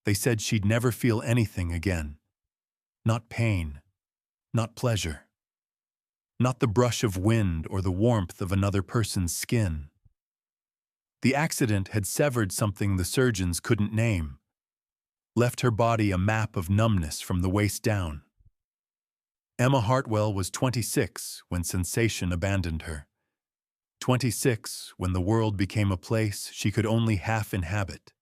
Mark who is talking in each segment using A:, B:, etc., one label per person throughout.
A: They said she'd never feel anything again. Not pain, not pleasure, not the brush of wind or the warmth of another person's skin. The accident had severed something the surgeons couldn't name, left her body a map of numbness from the waist down. Emma Hartwell was 26 when sensation abandoned her. 26 when the world became a place she could only half inhabit,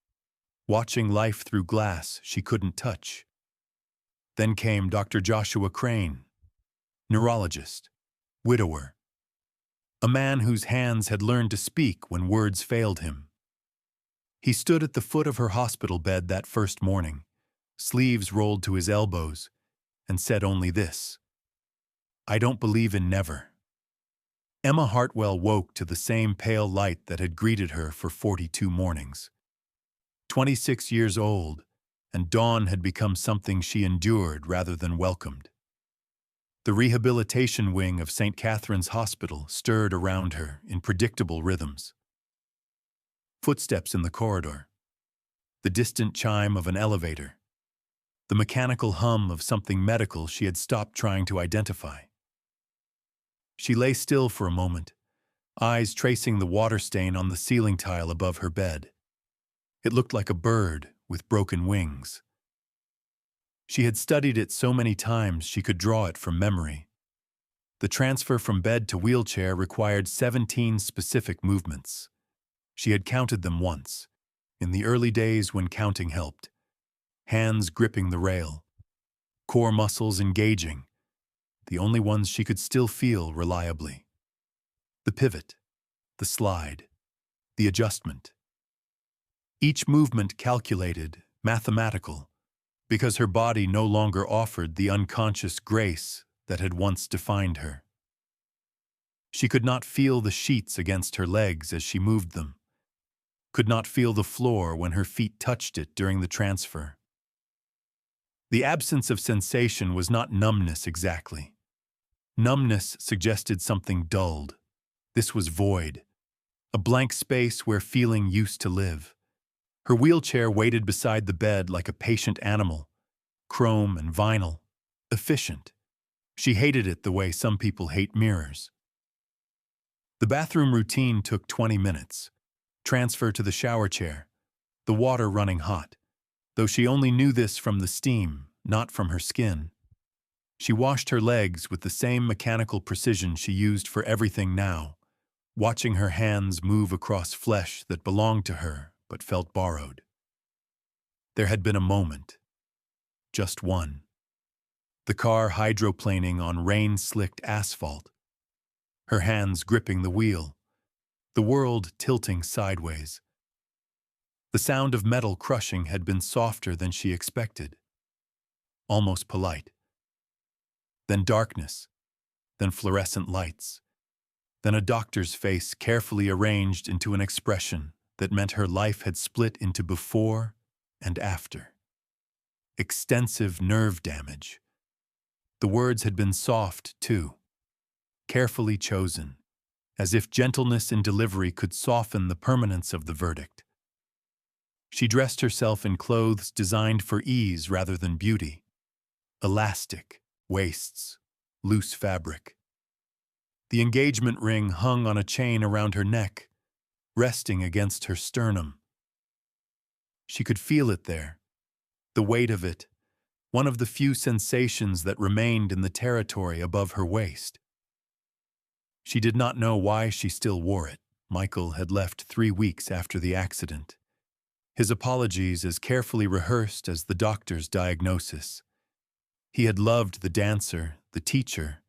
A: watching life through glass she couldn't touch. Then came Dr. Joshua Crane, neurologist, widower, a man whose hands had learned to speak when words failed him. He stood at the foot of her hospital bed that first morning, sleeves rolled to his elbows, and said only this: "I don't believe in never." Emma Hartwell woke to the same pale light that had greeted her for 42 mornings. 26 years old, and dawn had become something she endured rather than welcomed. The rehabilitation wing of St. Catherine's Hospital stirred around her in predictable rhythms. Footsteps in the corridor, the distant chime of an elevator, the mechanical hum of something medical she had stopped trying to identify. She lay still for a moment, eyes tracing the water stain on the ceiling tile above her bed. It looked like a bird with broken wings. She had studied it so many times she could draw it from memory. The transfer from bed to wheelchair required 17 specific movements. She had counted them once, in the early days when counting helped. Hands gripping the rail, core muscles engaging, the only ones she could still feel reliably. The pivot, the slide, the adjustment. Each movement calculated, mathematical, because her body no longer offered the unconscious grace that had once defined her. She could not feel the sheets against her legs as she moved them, could not feel the floor when her feet touched it during the transfer. The absence of sensation was not numbness exactly. Numbness suggested something dulled. This was void, a blank space where feeling used to live. Her wheelchair waited beside the bed like a patient animal, chrome and vinyl, efficient. She hated it the way some people hate mirrors. The bathroom routine took 20 minutes. Transfer to the shower chair, the water running hot, though she only knew this from the steam, not from her skin. She washed her legs with the same mechanical precision she used for everything now, watching her hands move across flesh that belonged to her but felt borrowed. There had been a moment. Just one. The car hydroplaning on rain-slicked asphalt. Her hands gripping the wheel. The world tilting sideways. The sound of metal crushing had been softer than she expected. Almost polite. Then darkness. Then fluorescent lights. Then a doctor's face carefully arranged into an expression that meant her life had split into before and after. Extensive nerve damage. The words had been soft, too. Carefully chosen, as if gentleness in delivery could soften the permanence of the verdict. She dressed herself in clothes designed for ease rather than beauty. Elastic, waists, loose fabric. The engagement ring hung on a chain around her neck, resting against her sternum. She could feel it there, the weight of it, one of the few sensations that remained in the territory above her waist. She did not know why she still wore it. Michael had left 3 weeks after the accident. His apologies as carefully rehearsed as the doctor's diagnosis. He had loved the dancer, the teacher,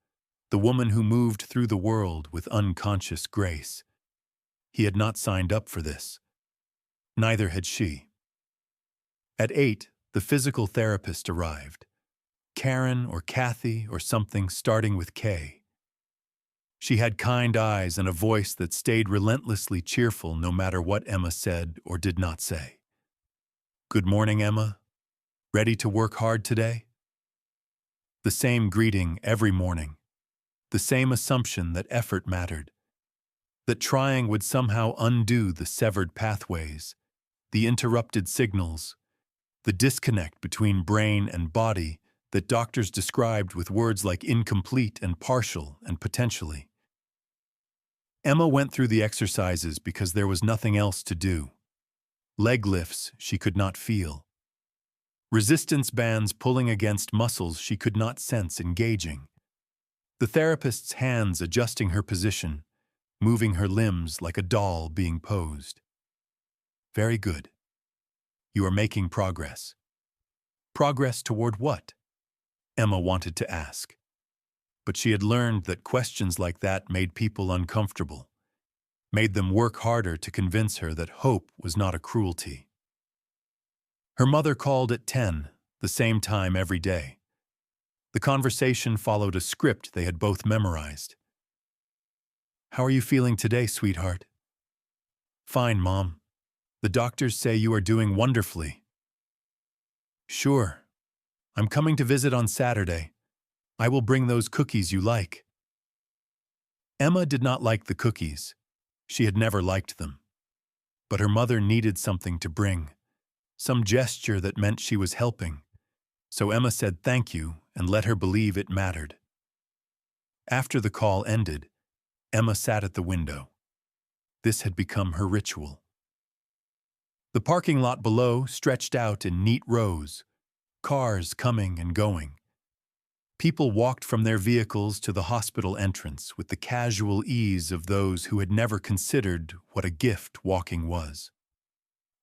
A: the woman who moved through the world with unconscious grace. He had not signed up for this. Neither had she. At 8, the physical therapist arrived. Karen or Kathy or something starting with K. She had kind eyes and a voice that stayed relentlessly cheerful no matter what Emma said or did not say. "Good morning, Emma. Ready to work hard today?" The same greeting every morning. The same assumption that effort mattered. That trying would somehow undo the severed pathways, the interrupted signals, the disconnect between brain and body that doctors described with words like incomplete and partial and potentially. Emma went through the exercises because there was nothing else to do. Leg lifts she could not feel. Resistance bands pulling against muscles she could not sense engaging. The therapist's hands adjusting her position, moving her limbs like a doll being posed. Very good. You are making progress. Progress toward what? Emma wanted to ask. But she had learned that questions like that made people uncomfortable, made them work harder to convince her that hope was not a cruelty. Her mother called at 10, the same time every day. The conversation followed a script they had both memorized. How are you feeling today, sweetheart? Fine, Mom. The doctors say you are doing wonderfully. Sure. I'm coming to visit on Saturday. I will bring those cookies you like. Emma did not like the cookies. She had never liked them. But her mother needed something to bring, some gesture that meant she was helping. So Emma said thank you and let her believe it mattered. After the call ended, Emma sat at the window. This had become her ritual. The parking lot below stretched out in neat rows, cars coming and going. People walked from their vehicles to the hospital entrance with the casual ease of those who had never considered what a gift walking was.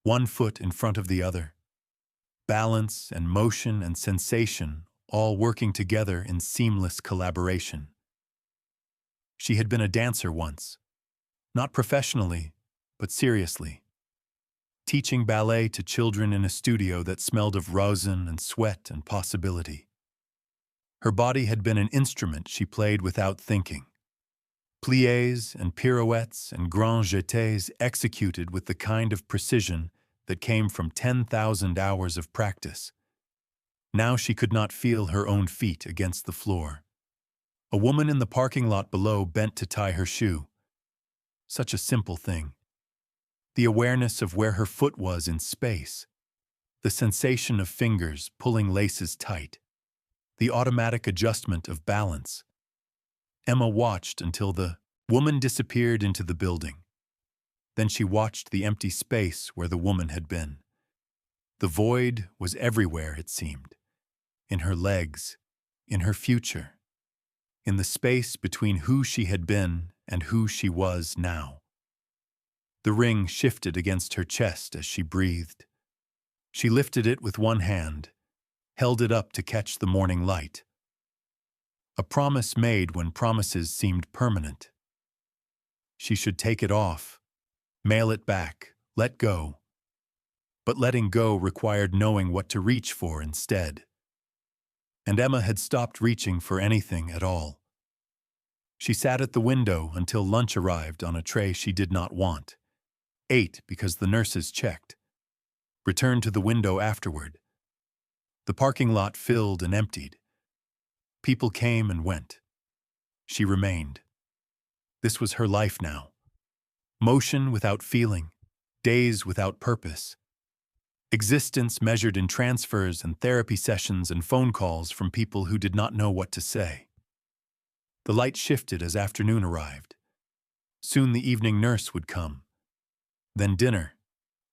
A: One foot in front of the other. Balance and motion and sensation all working together in seamless collaboration. She had been a dancer once, not professionally, but seriously. Teaching ballet to children in a studio that smelled of rosin and sweat and possibility. Her body had been an instrument she played without thinking. Pliés and pirouettes and grand jetés executed with the kind of precision that came from 10,000 hours of practice. Now she could not feel her own feet against the floor. A woman in the parking lot below bent to tie her shoe. Such a simple thing. The awareness of where her foot was in space. The sensation of fingers pulling laces tight. The automatic adjustment of balance. Emma watched until the woman disappeared into the building. Then she watched the empty space where the woman had been. The void was everywhere, it seemed. In her legs, in her future, in the space between who she had been and who she was now. The ring shifted against her chest as she breathed. She lifted it with one hand, held it up to catch the morning light. A promise made when promises seemed permanent. She should take it off, mail it back, let go. But letting go required knowing what to reach for instead. And Emma had stopped reaching for anything at all. She sat at the window until lunch arrived on a tray she did not want. Ate because the nurses checked. Returned to the window afterward. The parking lot filled and emptied. People came and went. She remained. This was her life now. Motion without feeling, days without purpose. Existence measured in transfers and therapy sessions and phone calls from people who did not know what to say. The light shifted as afternoon arrived. Soon the evening nurse would come. Then dinner,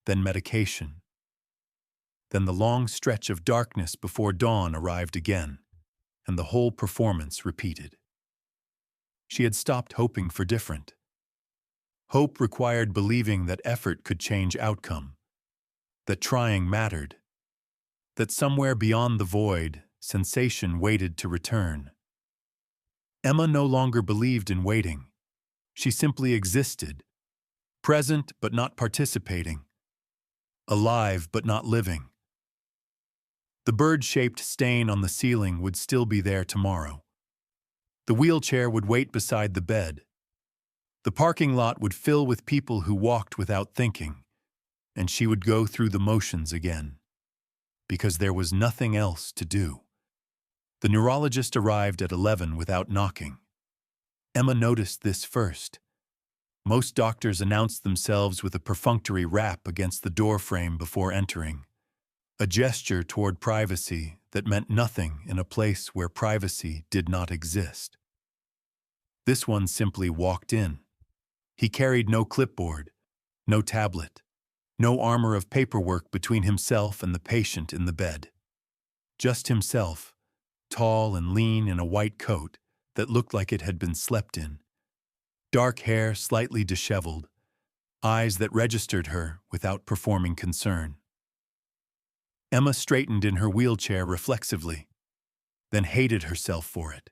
A: then medication. Then the long stretch of darkness before dawn arrived again, and the whole performance repeated. She had stopped hoping for different. Hope required believing that effort could change outcome, that trying mattered, that somewhere beyond the void, sensation waited to return. Emma no longer believed in waiting. She simply existed, present but not participating, alive but not living. The bird-shaped stain on the ceiling would still be there tomorrow. The wheelchair would wait beside the bed. The parking lot would fill with people who walked without thinking, and she would go through the motions again, because there was nothing else to do. The neurologist arrived at 11 without knocking. Emma noticed this first. Most doctors announced themselves with a perfunctory rap against the doorframe before entering. a gesture toward privacy that meant nothing in a place where privacy did not exist. This one simply walked in. He carried no clipboard, no tablet, no armor of paperwork between himself and the patient in the bed. Just himself, tall and lean in a white coat that looked like it had been slept in. Dark hair slightly disheveled, eyes that registered her without performing concern. Emma straightened in her wheelchair reflexively, then hated herself for it,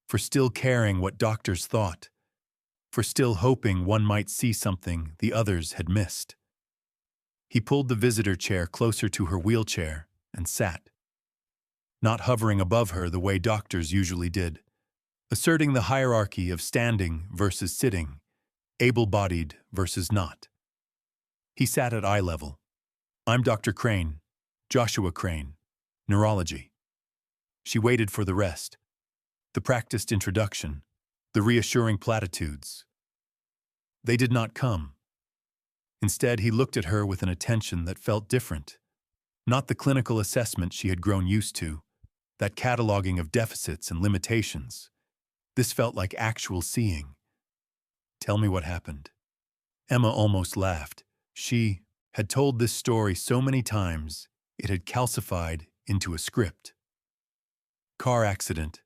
A: for still caring what doctors thought, for still hoping one might see something the others had missed. He pulled the visitor chair closer to her wheelchair and sat, not hovering above her the way doctors usually did, asserting the hierarchy of standing versus sitting, able-bodied versus not. He sat at eye level. "I'm Dr. Crane, Joshua Crane, neurology." She waited for the rest, the practiced introduction, the reassuring platitudes. They did not come. Instead, he looked at her with an attention that felt different, not the clinical assessment she had grown used to, that cataloging of deficits and limitations. This felt like actual seeing. "Tell me what happened." Emma almost laughed. She had told this story so many times, it had calcified into a script. Car accident,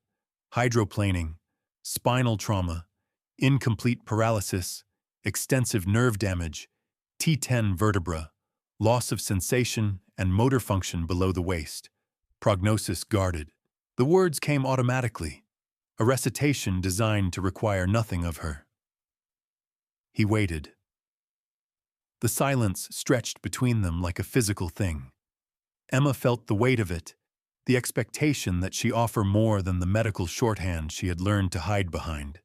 A: hydroplaning, spinal trauma, incomplete paralysis, extensive nerve damage, T10 vertebra, loss of sensation and motor function below the waist, prognosis guarded. The words came automatically, a recitation designed to require nothing of her. He waited. The silence stretched between them like a physical thing. Emma felt the weight of it, the expectation that she offer more than the medical shorthand she had learned to hide behind.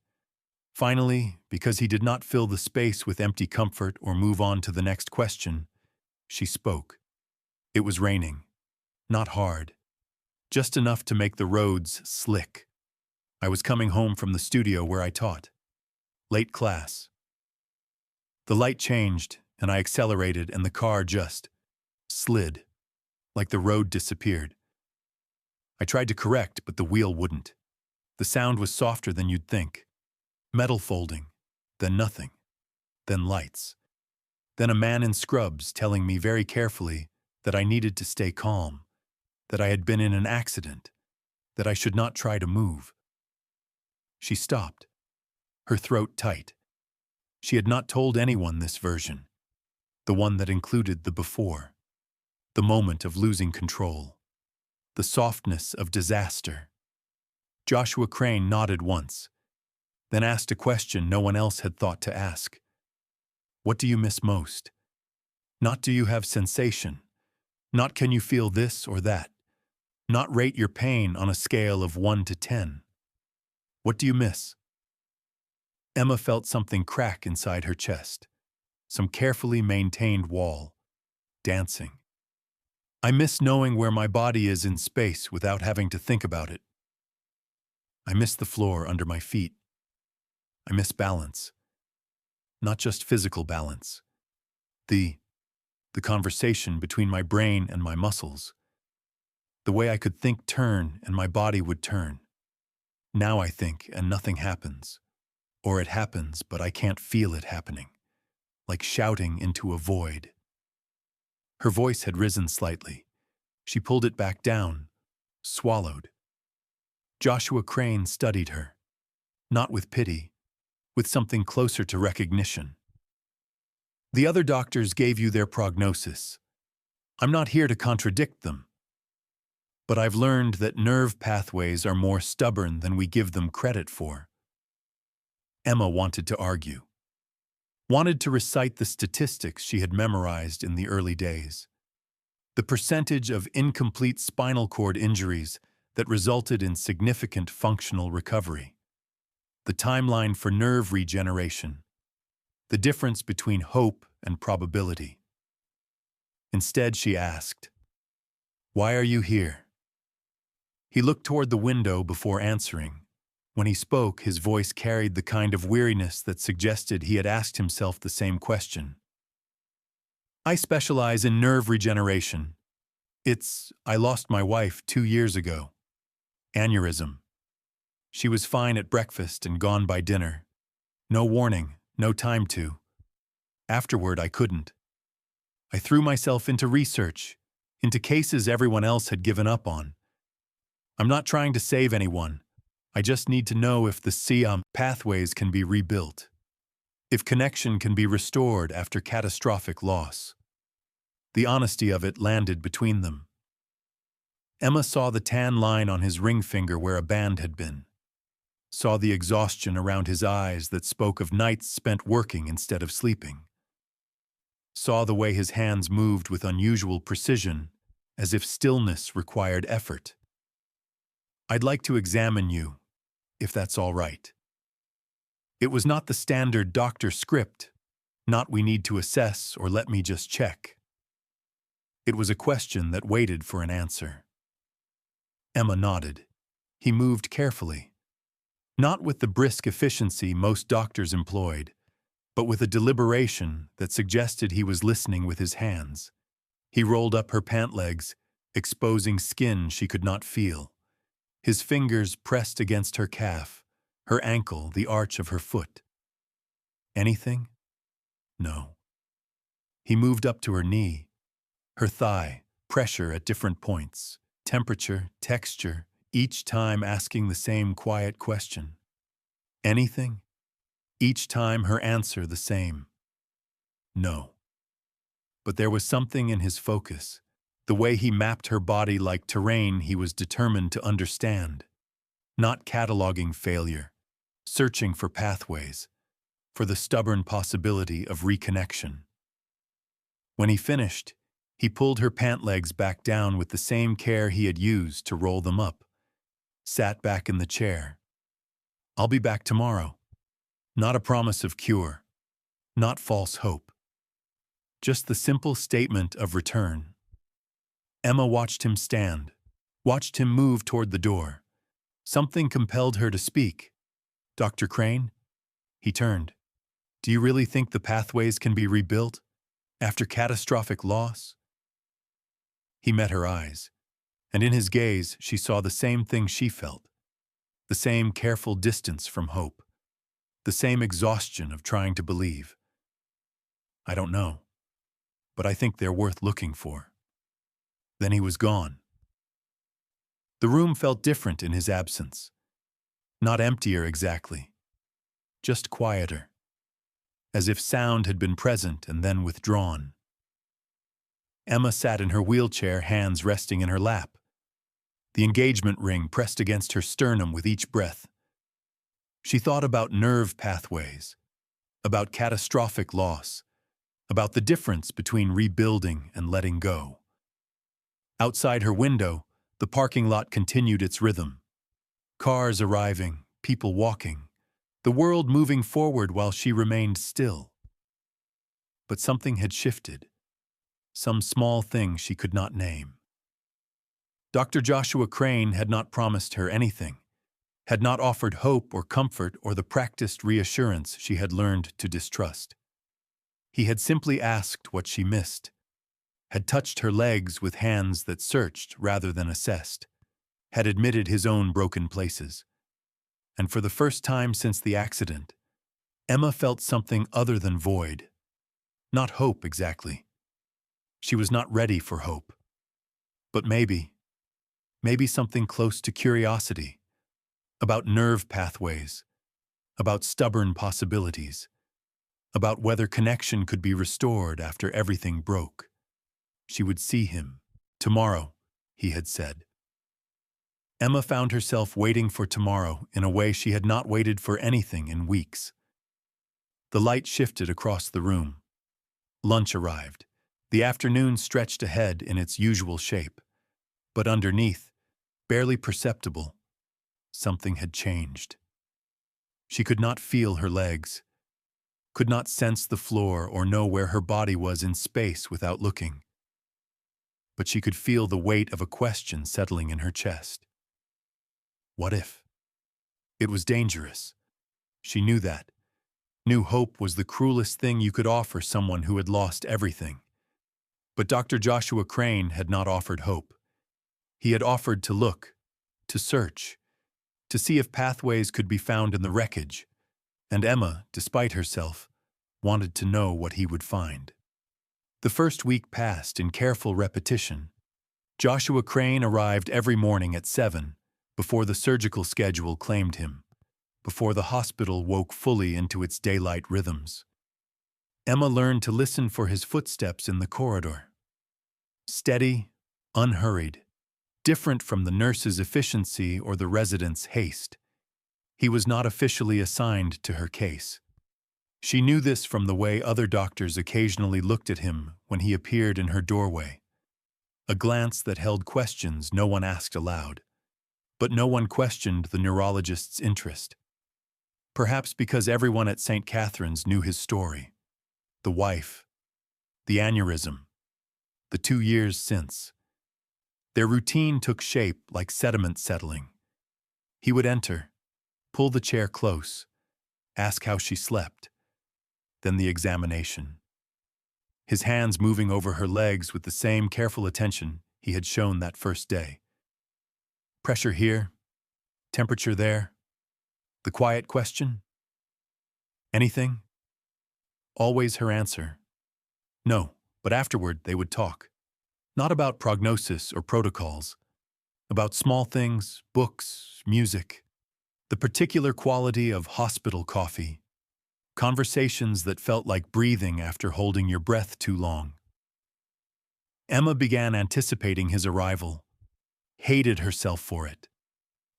A: Finally, because he did not fill the space with empty comfort or move on to the next question, she spoke. It was raining. Not hard. Just enough to make the roads slick. I was coming home from the studio where I taught. Late class. The light changed, and I accelerated, and the car just slid, like the road disappeared. I tried to correct, but the wheel wouldn't. The sound was softer than you'd think. Metal folding, then nothing, then lights. Then a man in scrubs telling me very carefully that I needed to stay calm, that I had been in an accident, that I should not try to move. She stopped, her throat tight. She had not told anyone this version, the one that included the before, the moment of losing control, the softness of disaster. Joshua Crane nodded once, then asked a question no one else had thought to ask. What do you miss most? Not do you have sensation, not can you feel this or that, not rate your pain on a scale of 1 to 10. What do you miss? Emma felt something crack inside her chest, some carefully maintained wall, dancing. I miss knowing where my body is in space without having to think about it. I miss the floor under my feet. I miss balance. Not just physical balance. The conversation between my brain and my muscles. The way I could think turn and my body would turn. Now I think and nothing happens. Or it happens, but I can't feel it happening. Like shouting into a void. Her voice had risen slightly. She pulled it back down, swallowed. Joshua Crane studied her. Not with pity, with something closer to recognition. The other doctors gave you their prognosis. I'm not here to contradict them. But I've learned that nerve pathways are more stubborn than we give them credit for. Emma wanted to argue. Wanted to recite the statistics she had memorized in the early days. The percentage of incomplete spinal cord injuries that resulted in significant functional recovery. The timeline for nerve regeneration. The difference between hope and probability. Instead, she asked, "Why are you here?" He looked toward the window before answering. When he spoke, his voice carried the kind of weariness that suggested he had asked himself the same question. I specialize in nerve regeneration. I lost my wife 2 years ago. Aneurysm. She was fine at breakfast and gone by dinner. No warning, no time to. Afterward, I couldn't. I threw myself into research, into cases everyone else had given up on. I'm not trying to save anyone. I just need to know if the Siam pathways can be rebuilt, if connection can be restored after catastrophic loss. The honesty of it landed between them. Emma saw the tan line on his ring finger where a band had been, saw the exhaustion around his eyes that spoke of nights spent working instead of sleeping, saw the way his hands moved with unusual precision, as if stillness required effort. I'd like to examine you, if that's all right. It was not the standard doctor script, not we need to assess or let me just check. It was a question that waited for an answer. Emma nodded. He moved carefully, not with the brisk efficiency most doctors employed, but with a deliberation that suggested he was listening with his hands. He rolled up her pant legs, exposing skin she could not feel. His fingers pressed against her calf, her ankle, the arch of her foot. Anything? No. He moved up to her knee, her thigh, pressure at different points, temperature, texture, each time asking the same quiet question. Anything? Each time her answer the same. No. But there was something in his focus, the way he mapped her body like terrain he was determined to understand, not cataloging failure, searching for pathways, for the stubborn possibility of reconnection. When he finished, he pulled her pant legs back down with the same care he had used to roll them up, sat back in the chair. I'll be back tomorrow. Not a promise of cure, not false hope. Just the simple statement of return. Emma watched him stand, watched him move toward the door. Something compelled her to speak. Dr. Crane? He turned. Do you really think the pathways can be rebuilt after catastrophic loss? He met her eyes, and in his gaze she saw the same thing she felt, the same careful distance from hope, the same exhaustion of trying to believe. I don't know, but I think they're worth looking for. Then he was gone. The room felt different in his absence. Not emptier exactly, just quieter, as if sound had been present and then withdrawn. Emma sat in her wheelchair, hands resting in her lap, the engagement ring pressed against her sternum with each breath. She thought about nerve pathways, about catastrophic loss, about the difference between rebuilding and letting go. Outside her window, the parking lot continued its rhythm. Cars arriving, people walking, the world moving forward while she remained still. But something had shifted, some small thing she could not name. Dr. Joshua Crane had not promised her anything, had not offered hope or comfort or the practiced reassurance she had learned to distrust. He had simply asked what she missed, had touched her legs with hands that searched rather than assessed, had admitted his own broken places. And for the first time since the accident, Emma felt something other than void. Not hope exactly. She was not ready for hope. But maybe something close to curiosity, about nerve pathways, about stubborn possibilities, about whether connection could be restored after everything broke. She would see him. Tomorrow, he had said. Emma found herself waiting for tomorrow in a way she had not waited for anything in weeks. The light shifted across the room. Lunch arrived. The afternoon stretched ahead in its usual shape. But underneath, barely perceptible, something had changed. She could not feel her legs, could not sense the floor or know where her body was in space without looking. But she could feel the weight of a question settling in her chest. What if? It was dangerous. She knew that. Knew hope was the cruelest thing you could offer someone who had lost everything. But Dr. Joshua Crane had not offered hope. He had offered to look, to search, to see if pathways could be found in the wreckage, and Emma, despite herself, wanted to know what he would find. The first week passed in careful repetition. Joshua Crane arrived every morning at 7, before the surgical schedule claimed him, before the hospital woke fully into its daylight rhythms. Emma learned to listen for his footsteps in the corridor. Steady, unhurried, different from the nurse's efficiency or the resident's haste. He was not officially assigned to her case. She knew this from the way other doctors occasionally looked at him when he appeared in her doorway. A glance that held questions no one asked aloud. But no one questioned the neurologist's interest. Perhaps because everyone at St. Catherine's knew his story. The wife, the aneurysm, the 2 years since. Their routine took shape like sediment settling. He would enter, pull the chair close, ask how she slept, then the examination. His hands moving over her legs with the same careful attention he had shown that first day. Pressure here, temperature there. The quiet question? Anything? Always her answer. No, but afterward they would talk. Not about prognosis or protocols. About small things, books, music. The particular quality of hospital coffee. Conversations that felt like breathing after holding your breath too long. Emma began anticipating his arrival. Hated herself for it.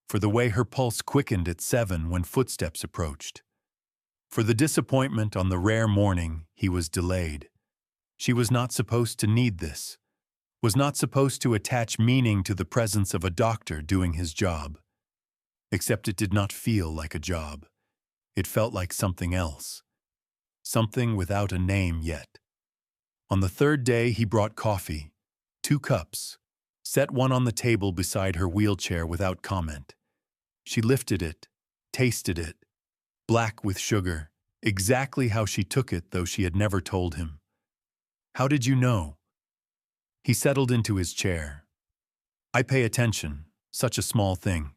A: For the way her pulse quickened at 7 when footsteps approached. For the disappointment on the rare morning he was delayed. She was not supposed to need this. Was not supposed to attach meaning to the presence of a doctor doing his job. Except it did not feel like a job. It felt like something else. Something without a name yet. On the third day he brought coffee. 2 cups. Set one on the table beside her wheelchair without comment. She lifted it, tasted it, black with sugar, exactly how she took it, though she had never told him. How did you know? He settled into his chair. I pay attention, such a small thing.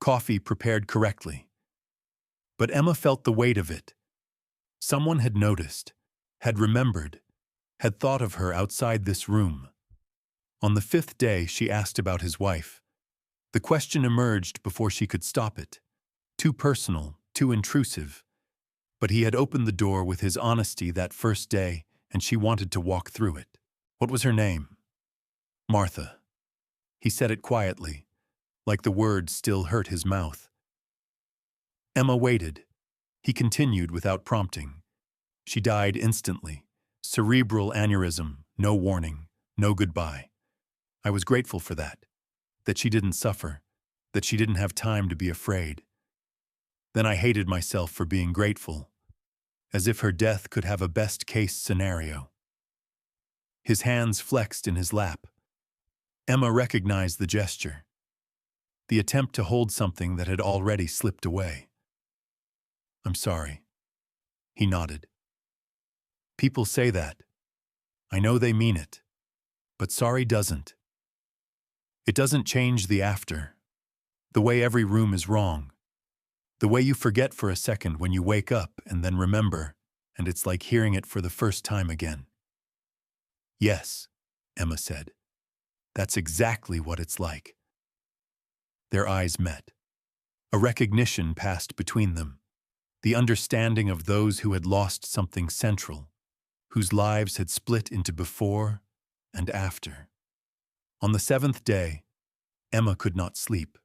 A: Coffee prepared correctly. But Emma felt the weight of it. Someone had noticed, had remembered, had thought of her outside this room. On the 5th day, she asked about his wife. The question emerged before she could stop it. Too personal, too intrusive. But he had opened the door with his honesty that first day, and she wanted to walk through it. What was her name? Martha. He said it quietly, like the word still hurt his mouth. Emma waited. He continued without prompting. She died instantly. Cerebral aneurysm, no warning, no goodbye. I was grateful for that she didn't suffer, that she didn't have time to be afraid. Then I hated myself for being grateful, as if her death could have a best-case scenario. His hands flexed in his lap. Emma recognized the gesture, the attempt to hold something that had already slipped away. I'm sorry. He nodded. People say that. I know they mean it, but sorry doesn't. It doesn't change the after, the way every room is wrong, the way you forget for a second when you wake up and then remember, and it's like hearing it for the first time again. Yes, Emma said. That's exactly what it's like. Their eyes met. A recognition passed between them, the understanding of those who had lost something central, whose lives had split into before and after. On the 7th day, Emma could not sleep.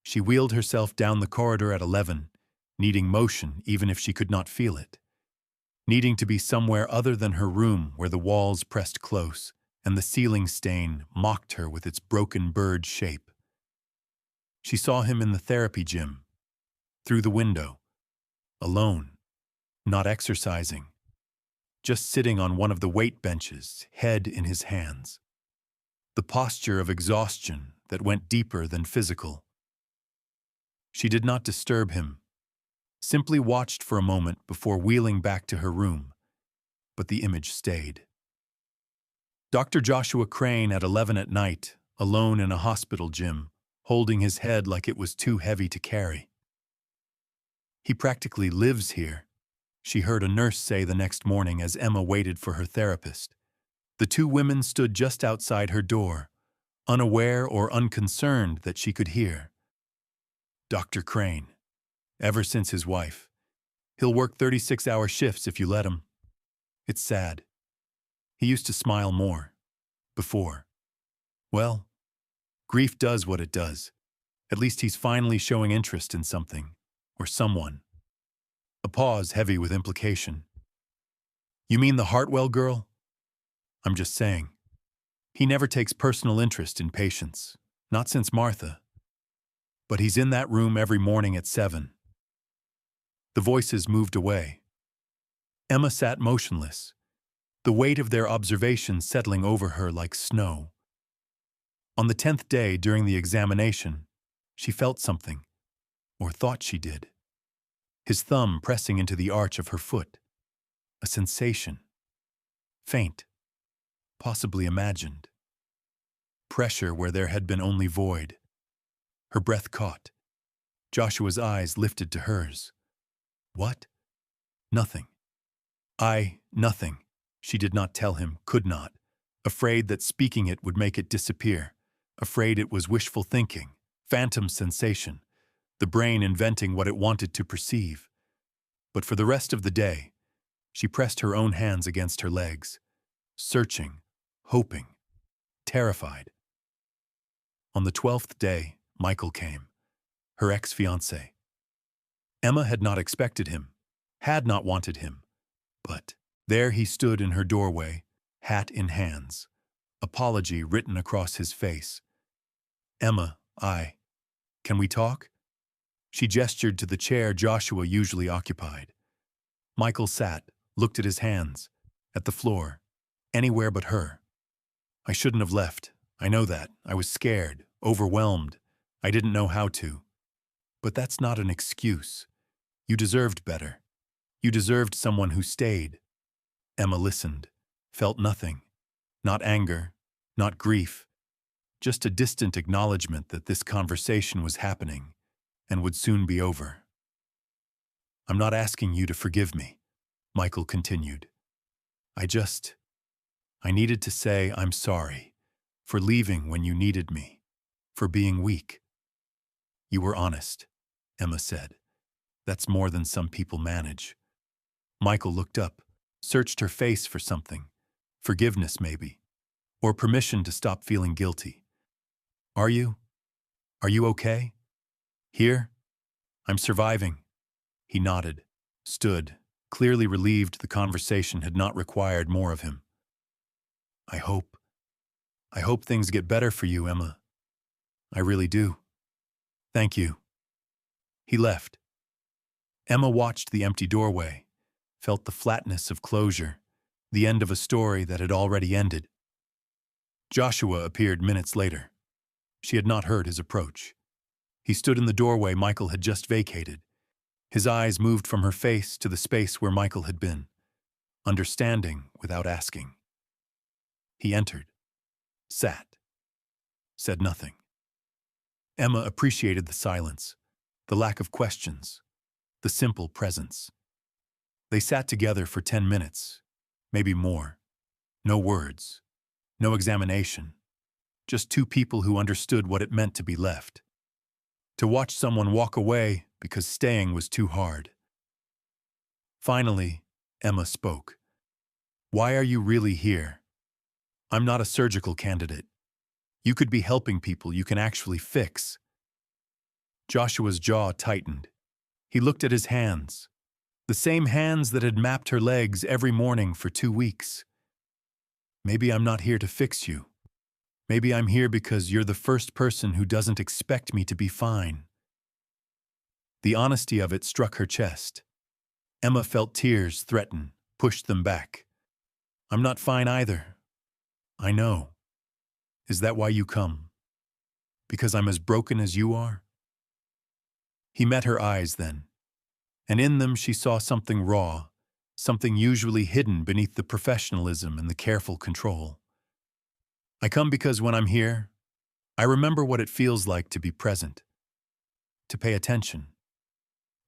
A: She wheeled herself down the corridor at 11, needing motion even if she could not feel it, needing to be somewhere other than her room where the walls pressed close and the ceiling stain mocked her with its broken bird shape. She saw him in the therapy gym, through the window, alone, not exercising, just sitting on one of the weight benches, head in his hands. The posture of exhaustion that went deeper than physical. She did not disturb him, simply watched for a moment before wheeling back to her room, but the image stayed. Dr. Joshua Crane at 11 at night, alone in a hospital gym, holding his head like it was too heavy to carry. He practically lives here, she heard a nurse say the next morning as Emma waited for her therapist. The two women stood just outside her door, unaware or unconcerned that she could hear. Dr. Crane, ever since his wife. He'll work 36-hour shifts if you let him. It's sad. He used to smile more. Before. Well, grief does what it does. At least he's finally showing interest in something, or someone. A pause heavy with implication. You mean the Hartwell girl? I'm just saying. He never takes personal interest in patients, not since Martha. But he's in that room every morning at 7. The voices moved away. Emma sat motionless, the weight of their observations settling over her like snow. On the 10th day during the examination, she felt something, or thought she did. His thumb pressing into the arch of her foot. A sensation. Faint. Possibly imagined. Pressure where there had been only void. Her breath caught. Joshua's eyes lifted to hers. What? Nothing. Nothing. She did not tell him, could not. Afraid that speaking it would make it disappear. Afraid it was wishful thinking, phantom sensation, the brain inventing what it wanted to perceive. But for the rest of the day, she pressed her own hands against her legs, searching, hoping, terrified. On the 12th day, Michael came, her ex-fiancé. Emma had not expected him, had not wanted him, but there he stood in her doorway, hat in hands, apology written across his face. Emma, can we talk? She gestured to the chair Joshua usually occupied. Michael sat, looked at his hands, at the floor, anywhere but her. I shouldn't have left. I know that. I was scared, overwhelmed. I didn't know how to. But that's not an excuse. You deserved better. You deserved someone who stayed. Emma listened, felt nothing. Not anger, not grief. Just a distant acknowledgement that this conversation was happening and would soon be over. I'm not asking you to forgive me, Michael continued. I needed to say I'm sorry for leaving when you needed me, for being weak. You were honest, Emma said. That's more than some people manage. Michael looked up, searched her face for something. Forgiveness, maybe. Or permission to stop feeling guilty. Are you okay? Here? I'm surviving. He nodded, stood, clearly relieved the conversation had not required more of him. I hope things get better for you, Emma. I really do. Thank you. He left. Emma watched the empty doorway, felt the flatness of closure, the end of a story that had already ended. Joshua appeared minutes later. She had not heard his approach. He stood in the doorway Michael had just vacated. His eyes moved from her face to the space where Michael had been, understanding without asking. He entered, sat, said nothing. Emma appreciated the silence, the lack of questions, the simple presence. They sat together for 10 minutes, maybe more. No words, no examination. Just two people who understood what it meant to be left. To watch someone walk away because staying was too hard. Finally, Emma spoke. Why are you really here? I'm not a surgical candidate. You could be helping people you can actually fix. Joshua's jaw tightened. He looked at his hands, the same hands that had mapped her legs every morning for 2 weeks. Maybe I'm not here to fix you. Maybe I'm here because you're the first person who doesn't expect me to be fine. The honesty of it struck her chest. Emma felt tears threaten, pushed them back. I'm not fine either. I know. Is that why you come? Because I'm as broken as you are? He met her eyes then, and in them she saw something raw, something usually hidden beneath the professionalism and the careful control. I come because when I'm here, I remember what it feels like to be present, to pay attention,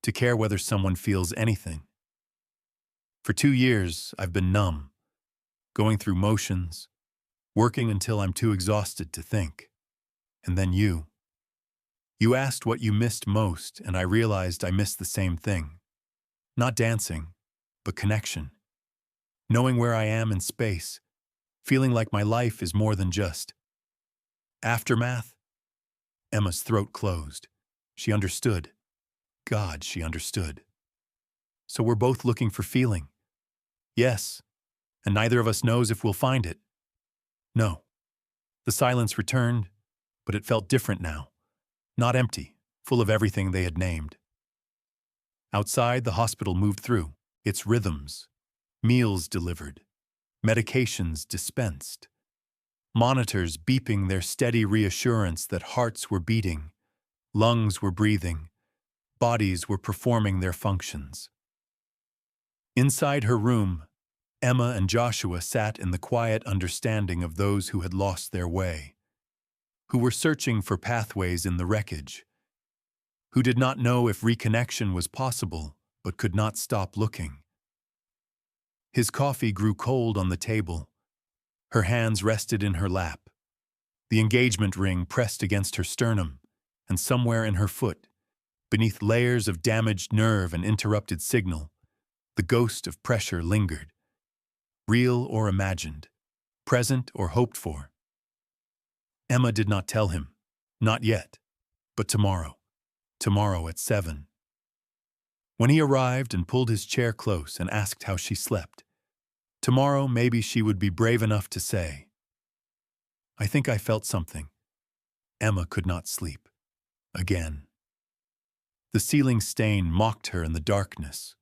A: to care whether someone feels anything. For 2 years, I've been numb, going through motions, working until I'm too exhausted to think. And then you. You asked what you missed most, and I realized I missed the same thing. Not dancing, but connection. Knowing where I am in space, feeling like my life is more than just. Aftermath? Emma's throat closed. She understood. God, she understood. So we're both looking for feeling. Yes, and neither of us knows if we'll find it. No. The silence returned, but it felt different now. Not empty, full of everything they had named. Outside, the hospital moved through, its rhythms, meals delivered, medications dispensed, monitors beeping their steady reassurance that hearts were beating, lungs were breathing, bodies were performing their functions. Inside her room, Emma and Joshua sat in the quiet understanding of those who had lost their way, who were searching for pathways in the wreckage, who did not know if reconnection was possible but could not stop looking. His coffee grew cold on the table. Her hands rested in her lap. The engagement ring pressed against her sternum, and somewhere in her foot, beneath layers of damaged nerve and interrupted signal, the ghost of pressure lingered. Real or imagined, present or hoped for. Emma did not tell him, not yet, but tomorrow at 7. When he arrived and pulled his chair close and asked how she slept, tomorrow maybe she would be brave enough to say, I think I felt something. Emma could not sleep. Again. The ceiling stain mocked her in the darkness.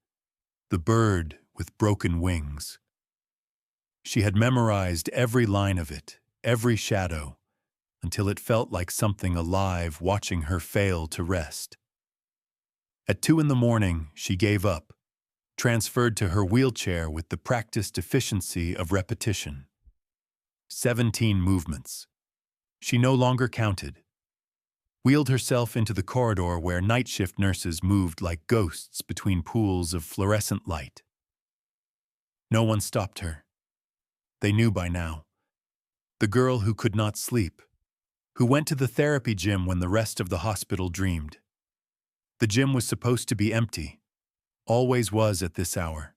A: The bird with broken wings. She had memorized every line of it, every shadow, until it felt like something alive watching her fail to rest. At 2 a.m, she gave up, transferred to her wheelchair with the practiced efficiency of repetition. 17 movements. She no longer counted. Wheeled herself into the corridor where night shift nurses moved like ghosts between pools of fluorescent light. No one stopped her. They knew by now. The girl who could not sleep, who went to the therapy gym when the rest of the hospital dreamed. The gym was supposed to be empty, always was at this hour.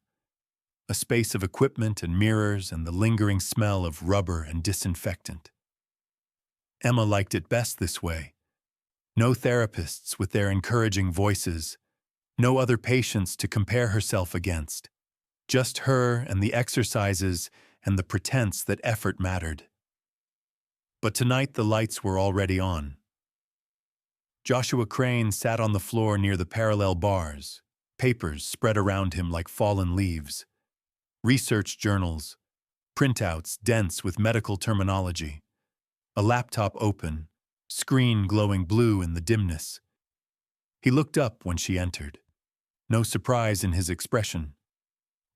A: A space of equipment and mirrors and the lingering smell of rubber and disinfectant. Emma liked it best this way. No therapists with their encouraging voices, no other patients to compare herself against. Just her and the exercises and the pretense that effort mattered. But tonight the lights were already on. Joshua Crane sat on the floor near the parallel bars, papers spread around him like fallen leaves, research journals, printouts dense with medical terminology, a laptop open, screen glowing blue in the dimness. He looked up when she entered. No surprise in his expression,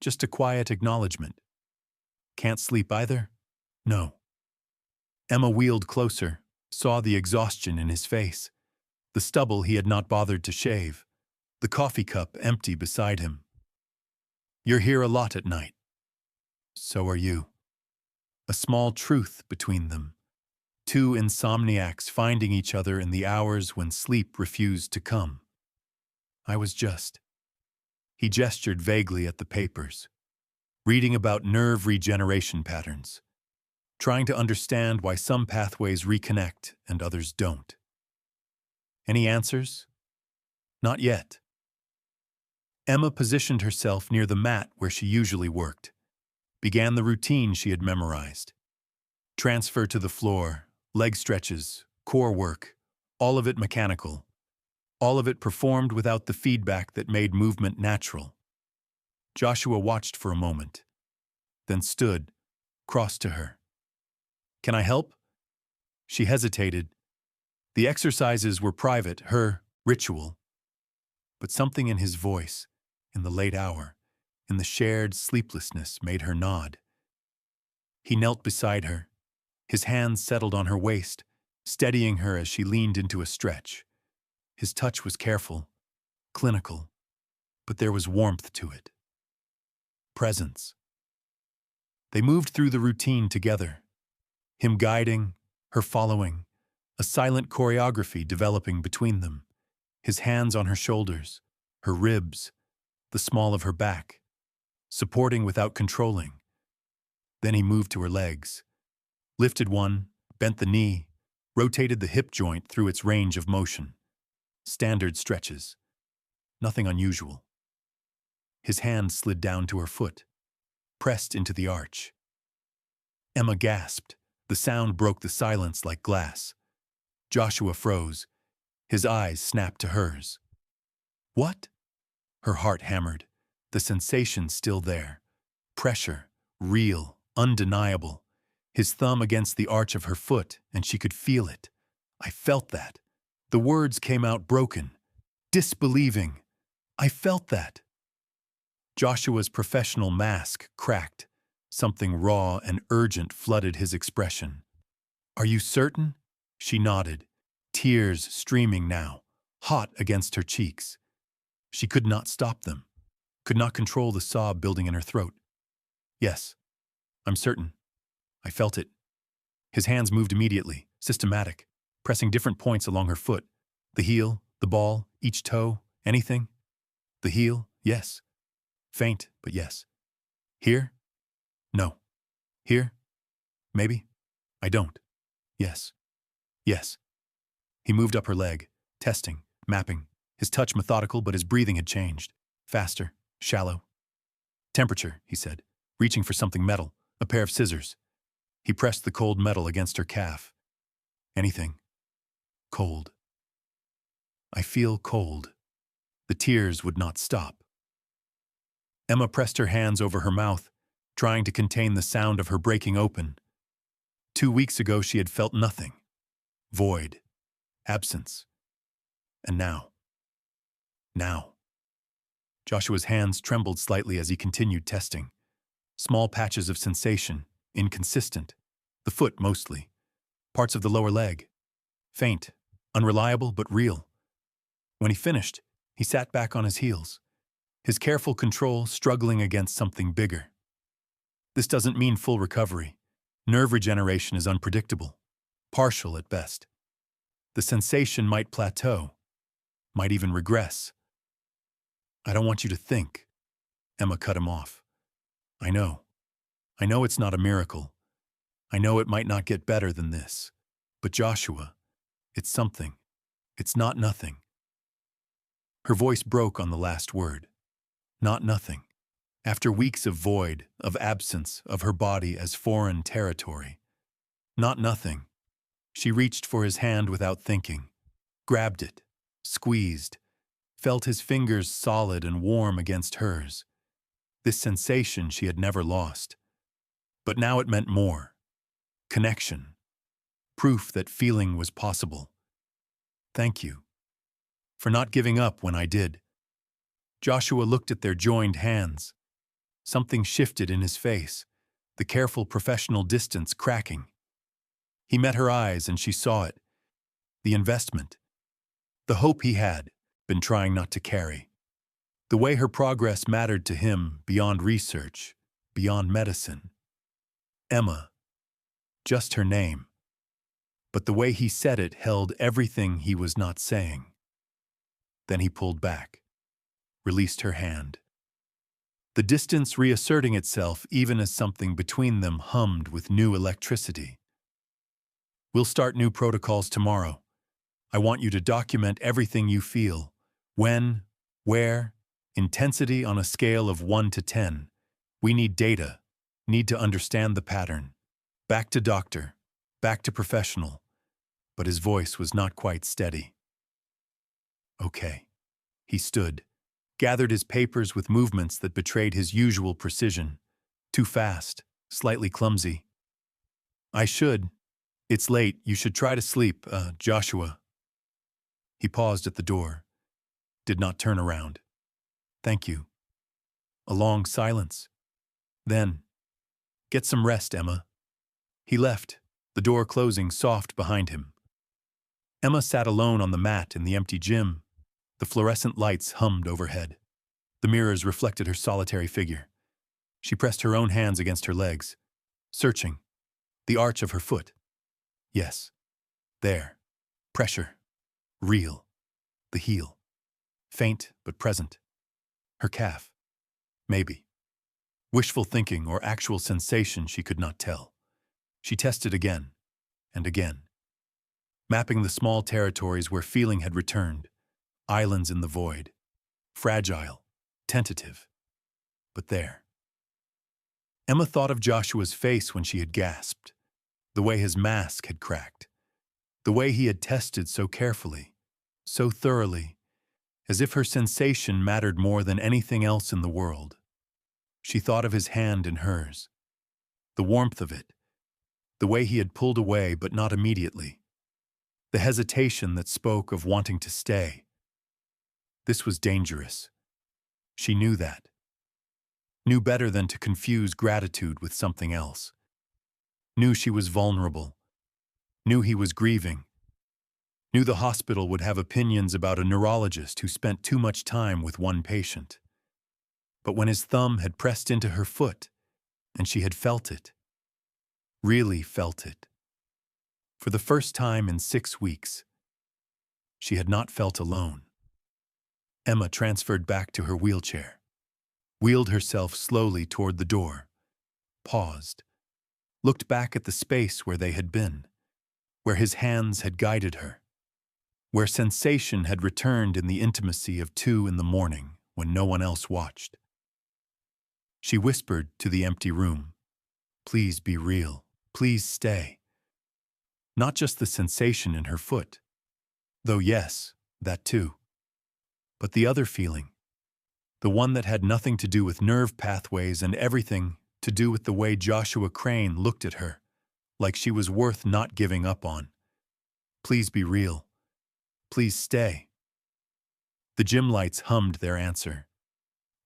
A: just a quiet acknowledgement. Can't sleep either? No. Emma wheeled closer, saw the exhaustion in his face, the stubble he had not bothered to shave, the coffee cup empty beside him. You're here a lot at night. So are you. A small truth between them. Two insomniacs finding each other in the hours when sleep refused to come. I was just. He gestured vaguely at the papers, reading about nerve regeneration patterns, trying to understand why some pathways reconnect and others don't. Any answers? Not yet. Emma positioned herself near the mat where she usually worked, began the routine she had memorized. Transfer to the floor, leg stretches, core work, all of it mechanical, all of it performed without the feedback that made movement natural. Joshua watched for a moment, then stood, crossed to her. Can I help? She hesitated. The exercises were private, her ritual. But something in his voice, in the late hour, in the shared sleeplessness, made her nod. He knelt beside her, His hands settled on her waist, steadying her as she leaned into a stretch. His touch was careful, clinical, but there was warmth to it. Presence. They moved through the routine together, him guiding, her following, a silent choreography developing between them, his hands on her shoulders, her ribs, the small of her back, supporting without controlling. Then he moved to her legs, lifted one, bent the knee, rotated the hip joint through its range of motion. Standard stretches. Nothing unusual. His hand slid down to her foot, pressed into the arch. Emma gasped. The sound broke the silence like glass. Joshua froze. His eyes snapped to hers. What? Her heart hammered, the sensation still there. Pressure, real, undeniable. His thumb against the arch of her foot, and she could feel it. I felt that. The words came out broken, disbelieving. I felt that. Joshua's professional mask cracked. Something raw and urgent flooded his expression. Are you certain? She nodded, tears streaming now, hot against her cheeks. She could not stop them, could not control the sob building in her throat. Yes, I'm certain. I felt it. His hands moved immediately, systematic, pressing different points along her foot. The heel, the ball, each toe, anything. The heel, yes. Faint, but yes. Here? No. Here? Maybe. I don't. Yes. Yes. He moved up her leg, testing, mapping, his touch methodical, but his breathing had changed. Faster, shallow. Temperature, he said, reaching for something metal, a pair of scissors. He pressed the cold metal against her calf. Anything. Cold. I feel cold. The tears would not stop. Emma pressed her hands over her mouth, trying to contain the sound of her breaking open. 2 weeks ago she had felt nothing. Void. Absence. And now. Now. Joshua's hands trembled slightly as he continued testing. Small patches of sensation, inconsistent. The foot mostly. Parts of the lower leg. Faint, unreliable but real. When he finished, he sat back on his heels, his careful control struggling against something bigger. This doesn't mean full recovery. Nerve regeneration is unpredictable, partial at best. The sensation might plateau, might even regress. I don't want you to think. Emma cut him off. I know. I know it's not a miracle. I know it might not get better than this. But Joshua, it's something. It's not nothing. Her voice broke on the last word. Not nothing. After weeks of void, of absence, of her body as foreign territory. Not nothing. She reached for his hand without thinking, grabbed it, squeezed, felt his fingers solid and warm against hers. This sensation she had never lost. But now it meant more. Connection. Proof that feeling was possible. Thank you. For not giving up when I did. Joshua looked at their joined hands. Something shifted in his face, the careful professional distance cracking. He met her eyes and she saw it. The investment. The hope he had been trying not to carry. The way her progress mattered to him beyond research, beyond medicine. Emma. Just her name. But the way he said it held everything he was not saying. Then he pulled back, released her hand. The distance reasserting itself even as something between them hummed with new electricity. We'll start new protocols tomorrow. I want you to document everything you feel. When, where, intensity on a scale of 1 to 10. We need data, need to understand the pattern. Back to doctor, back to professional. But his voice was not quite steady. Okay. He stood, gathered his papers with movements that betrayed his usual precision. Too fast, slightly clumsy. It's late, you should try to sleep, Joshua. He paused at the door, did not turn around. Thank you. A long silence. Then, get some rest, Emma. He left, the door closing soft behind him. Emma sat alone on the mat in the empty gym. The fluorescent lights hummed overhead. The mirrors reflected her solitary figure. She pressed her own hands against her legs, searching. The arch of her foot. Yes. There. Pressure. Real. The heel. Faint but present. Her calf. Maybe. Wishful thinking or actual sensation she could not tell. She tested again and again, mapping the small territories where feeling had returned, islands in the void, fragile, tentative, but there. Emma thought of Joshua's face when she had gasped, the way his mask had cracked, the way he had tested so carefully, so thoroughly, as if her sensation mattered more than anything else in the world. She thought of his hand in hers, the warmth of it, the way he had pulled away but not immediately, the hesitation that spoke of wanting to stay. This was dangerous. She knew that. Knew better than to confuse gratitude with something else. Knew she was vulnerable. Knew he was grieving. Knew the hospital would have opinions about a neurologist who spent too much time with one patient. But when his thumb had pressed into her foot, and she had felt it, really felt it, for the first time in 6 weeks, she had not felt alone. Emma transferred back to her wheelchair, wheeled herself slowly toward the door, paused, looked back at the space where they had been, where his hands had guided her, where sensation had returned in the intimacy of 2 in the morning when no one else watched. She whispered to the empty room, "Please be real. Please stay." Not just the sensation in her foot, though yes, that too, but the other feeling, the one that had nothing to do with nerve pathways and everything to do with the way Joshua Crane looked at her, like she was worth not giving up on. Please be real. Please stay. The gym lights hummed their answer.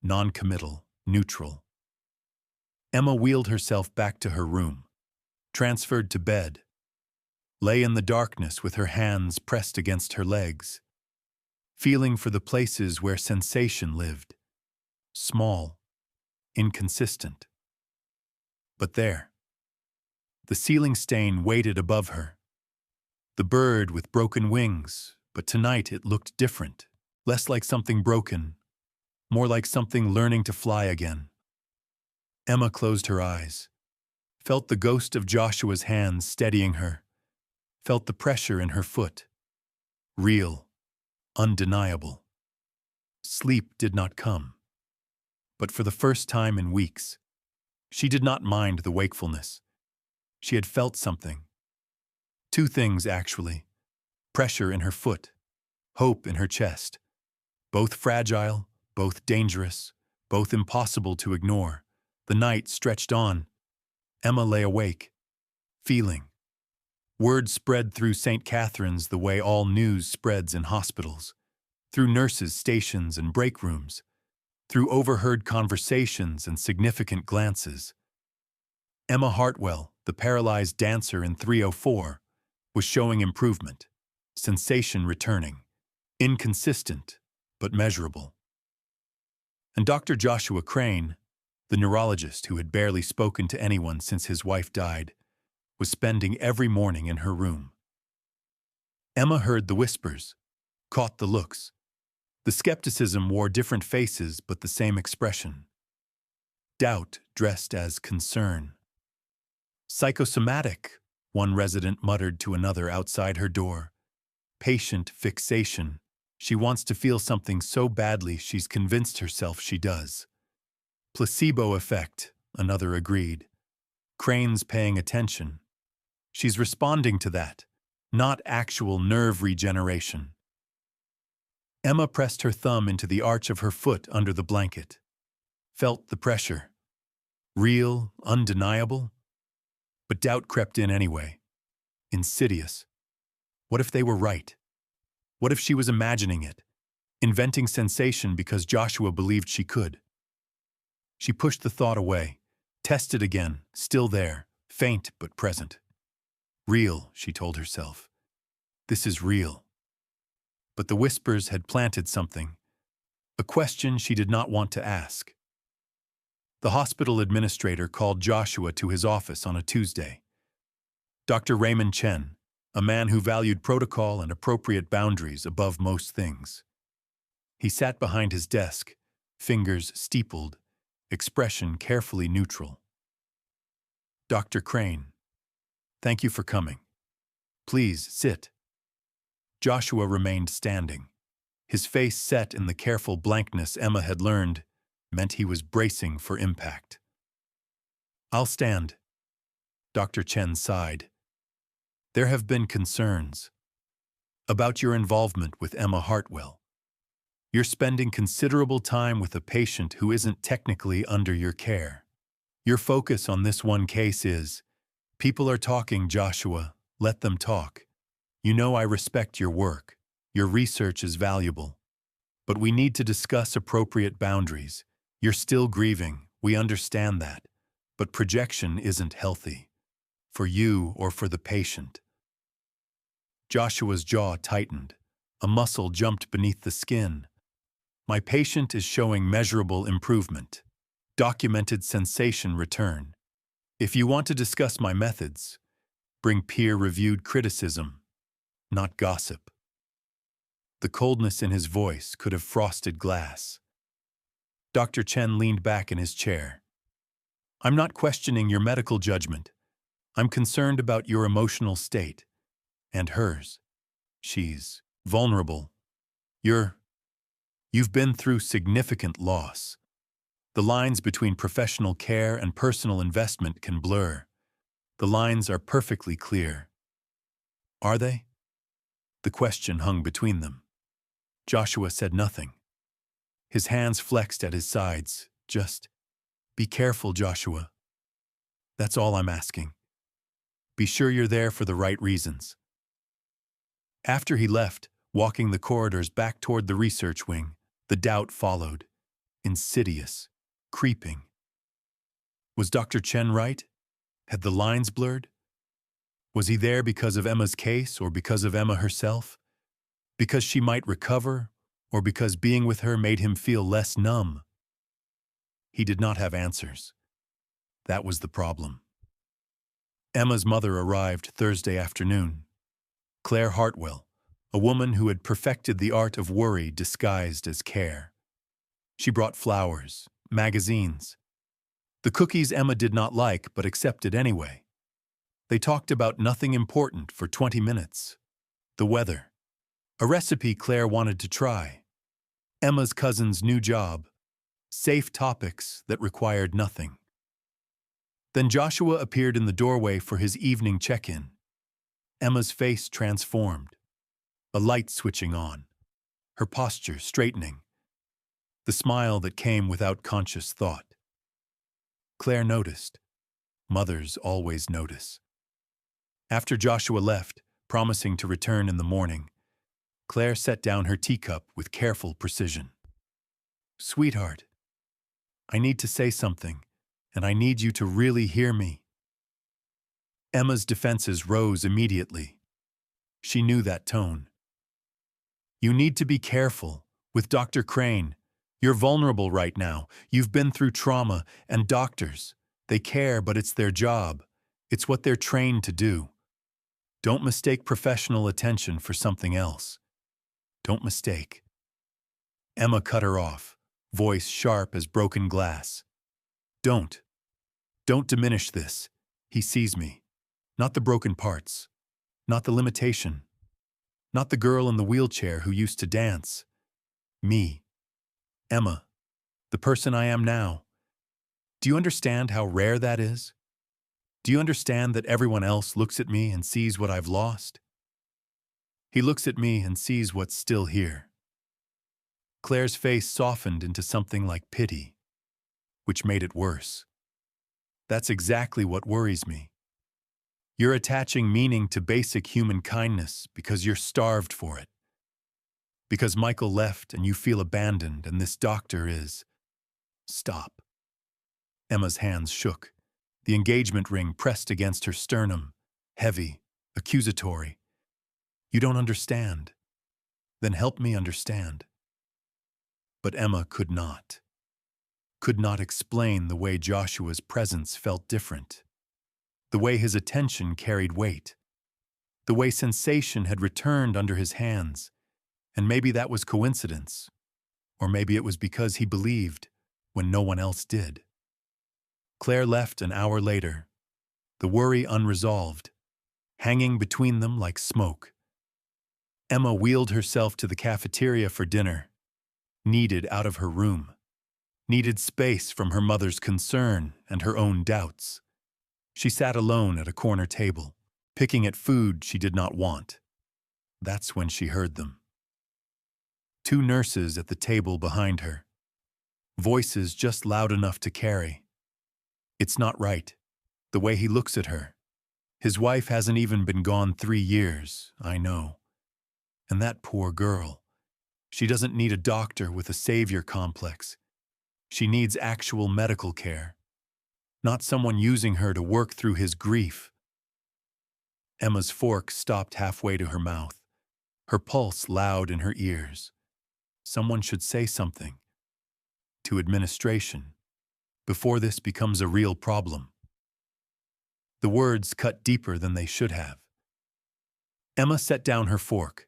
A: Non-committal, neutral. Emma wheeled herself back to her room, transferred to bed, lay in the darkness with her hands pressed against her legs, feeling for the places where sensation lived. Small, inconsistent. But there. The ceiling stain waited above her. The bird with broken wings, but tonight it looked different, less like something broken, more like something learning to fly again. Emma closed her eyes, felt the ghost of Joshua's hands steadying her, felt the pressure in her foot. Real, undeniable. Sleep did not come. But for the first time in weeks, she did not mind the wakefulness. She had felt something. 2 things, actually. Pressure in her foot, hope in her chest. Both fragile, both dangerous, both impossible to ignore. The night stretched on. Emma lay awake, feeling. Word spread through St. Catherine's the way all news spreads in hospitals, through nurses' stations and break rooms, through overheard conversations and significant glances. Emma Hartwell, the paralyzed dancer in 304, was showing improvement, sensation returning, inconsistent but measurable. And Dr. Joshua Crane, the neurologist who had barely spoken to anyone since his wife died, was spending every morning in her room. Emma heard the whispers, caught the looks. The skepticism wore different faces but the same expression. Doubt dressed as concern. Psychosomatic, one resident muttered to another outside her door. Patient fixation. She wants to feel something so badly she's convinced herself she does. Placebo effect, another agreed. Crane's paying attention. She's responding to that, not actual nerve regeneration. Emma pressed her thumb into the arch of her foot under the blanket. Felt the pressure. Real, undeniable. But doubt crept in anyway. Insidious. What if they were right? What if she was imagining it, inventing sensation because Joshua believed she could? She pushed the thought away, tested again, still there, faint but present. Real, she told herself. This is real. But the whispers had planted something, a question she did not want to ask. The hospital administrator called Joshua to his office on a Tuesday. Dr. Raymond Chen, a man who valued protocol and appropriate boundaries above most things. He sat behind his desk, fingers steepled, expression carefully neutral. Dr. Crane, thank you for coming. Please sit. Joshua remained standing. His face set in the careful blankness Emma had learned meant he was bracing for impact. I'll stand. Dr. Chen sighed. There have been concerns about your involvement with Emma Hartwell. You're spending considerable time with a patient who isn't technically under your care. Your focus on this one case is, people are talking, Joshua, let them talk. You know I respect your work. Your research is valuable. But we need to discuss appropriate boundaries. You're still grieving, we understand that. But projection isn't healthy. For you or for the patient. Joshua's jaw tightened. A muscle jumped beneath the skin. My patient is showing measurable improvement. Documented sensation return. If you want to discuss my methods, bring peer-reviewed criticism, not gossip. The coldness in his voice could have frosted glass. Dr. Chen leaned back in his chair. I'm not questioning your medical judgment. I'm concerned about your emotional state. And hers. She's vulnerable. You've been through significant loss. The lines between professional care and personal investment can blur. The lines are perfectly clear. Are they? The question hung between them. Joshua said nothing. His hands flexed at his sides. Just, be careful, Joshua. That's all I'm asking. Be sure you're there for the right reasons. After he left, walking the corridors back toward the research wing, the doubt followed. Insidious. Creeping. Was Dr. Chen right? Had the lines blurred? Was he there because of Emma's case or because of Emma herself? Because she might recover or because being with her made him feel less numb? He did not have answers. That was the problem. Emma's mother arrived Thursday afternoon. Claire Hartwell, a woman who had perfected the art of worry disguised as care. She brought flowers, magazines. The cookies Emma did not like but accepted anyway. They talked about nothing important for 20 minutes. The weather. A recipe Claire wanted to try. Emma's cousin's new job. Safe topics that required nothing. Then Joshua appeared in the doorway for his evening check-in. Emma's face transformed. A light switching on. Her posture straightening. The smile that came without conscious thought. Claire noticed. Mothers always notice. After Joshua left, promising to return in the morning, Claire set down her teacup with careful precision. Sweetheart, I need to say something, and I need you to really hear me. Emma's defenses rose immediately. She knew that tone. You need to be careful. With Dr. Crane, you're vulnerable right now. You've been through trauma, and doctors, they care, but it's their job. It's what they're trained to do. Don't mistake professional attention for something else. Don't mistake. Emma cut her off, voice sharp as broken glass. Don't diminish this. He sees me. Not the broken parts. Not the limitation. Not the girl in the wheelchair who used to dance. Me. Emma. The person I am now. Do you understand how rare that is? Do you understand that everyone else looks at me and sees what I've lost? He looks at me and sees what's still here. Claire's face softened into something like pity, which made it worse. That's exactly what worries me. You're attaching meaning to basic human kindness because you're starved for it. Because Michael left and you feel abandoned and this doctor is... Stop. Emma's hands shook. The engagement ring pressed against her sternum, heavy, accusatory. You don't understand. Then help me understand. But Emma could not explain the way Joshua's presence felt different, the way his attention carried weight, the way sensation had returned under his hands, and maybe that was coincidence, or maybe it was because he believed when no one else did. Claire left an hour later, the worry unresolved, hanging between them like smoke. Emma wheeled herself to the cafeteria for dinner, needed out of her room, needed space from her mother's concern and her own doubts. She sat alone at a corner table, picking at food she did not want. That's when she heard them. Two nurses at the table behind her, voices just loud enough to carry. It's not right, the way he looks at her. His wife hasn't even been gone 3 years, I know. And that poor girl, she doesn't need a doctor with a savior complex. She needs actual medical care, not someone using her to work through his grief. Emma's fork stopped halfway to her mouth, her pulse loud in her ears. Someone should say something to administration before this becomes a real problem. The words cut deeper than they should have. Emma set down her fork,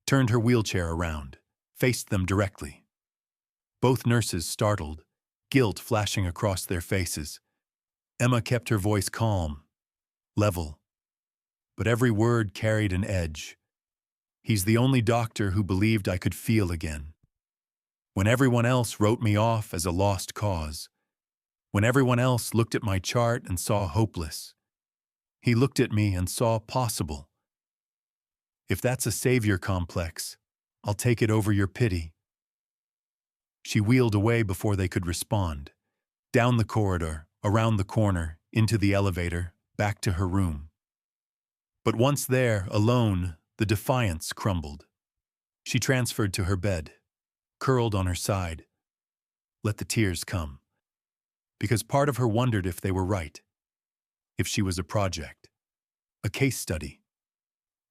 A: turned her wheelchair around, faced them directly. Both nurses startled, guilt flashing across their faces. Emma kept her voice calm, level, but every word carried an edge. He's the only doctor who believed I could feel again. When everyone else wrote me off as a lost cause, when everyone else looked at my chart and saw hopeless, he looked at me and saw possible. If that's a savior complex, I'll take it over your pity. She wheeled away before they could respond, down the corridor, around the corner, into the elevator, back to her room. But once there, alone, the defiance crumbled. She transferred to her bed, curled on her side. Let the tears come. Because part of her wondered if they were right. If she was a project, a case study,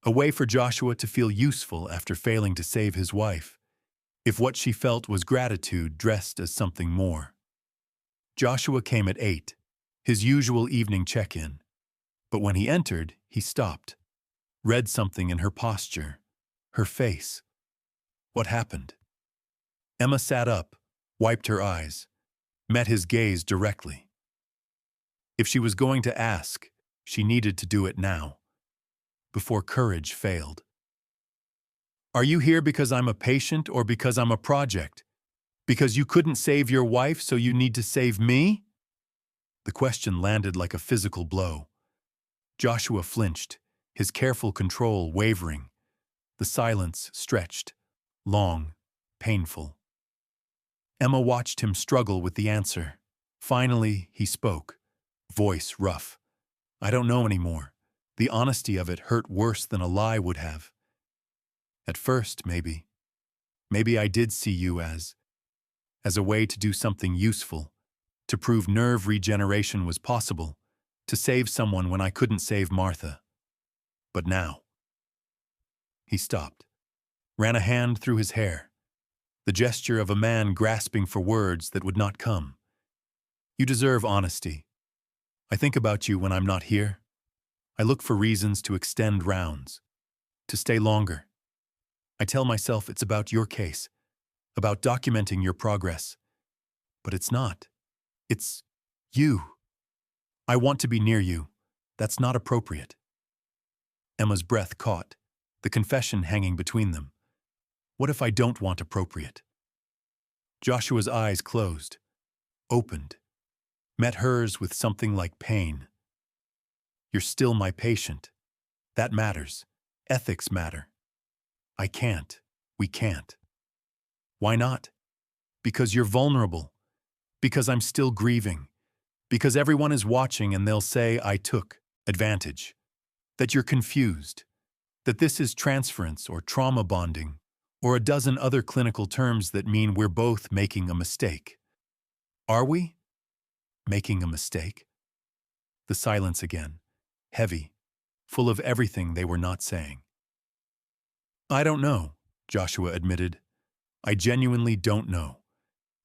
A: a way for Joshua to feel useful after failing to save his wife. If what she felt was gratitude dressed as something more. Joshua came at 8, his usual evening check-in. But when he entered, he stopped, read something in her posture, her face. What happened? Emma sat up, wiped her eyes, met his gaze directly. If she was going to ask, she needed to do it now, before courage failed. Are you here because I'm a patient or because I'm a project? Because you couldn't save your wife, so you need to save me? The question landed like a physical blow. Joshua flinched, his careful control wavering. The silence stretched, long, painful. Emma watched him struggle with the answer. Finally, he spoke, voice rough. I don't know anymore. The honesty of it hurt worse than a lie would have. At first, maybe. Maybe I did see you as a way to do something useful, to prove nerve regeneration was possible, to save someone when I couldn't save Martha. But now. He stopped, ran a hand through his hair, the gesture of a man grasping for words that would not come. You deserve honesty. I think about you when I'm not here. I look for reasons to extend rounds, to stay longer. I tell myself it's about your case, about documenting your progress. But it's not. It's you. I want to be near you. That's not appropriate. Emma's breath caught, the confession hanging between them. What if I don't want appropriate? Joshua's eyes closed, opened, met hers with something like pain. You're still my patient. That matters. Ethics matter. I can't. We can't. Why not? Because you're vulnerable. Because I'm still grieving. Because everyone is watching and they'll say I took advantage. That you're confused. That this is transference or trauma bonding, or a dozen other clinical terms that mean we're both making a mistake. Are we? Making a mistake? The silence again, heavy, full of everything they were not saying. "I don't know," Joshua admitted. "I genuinely don't know.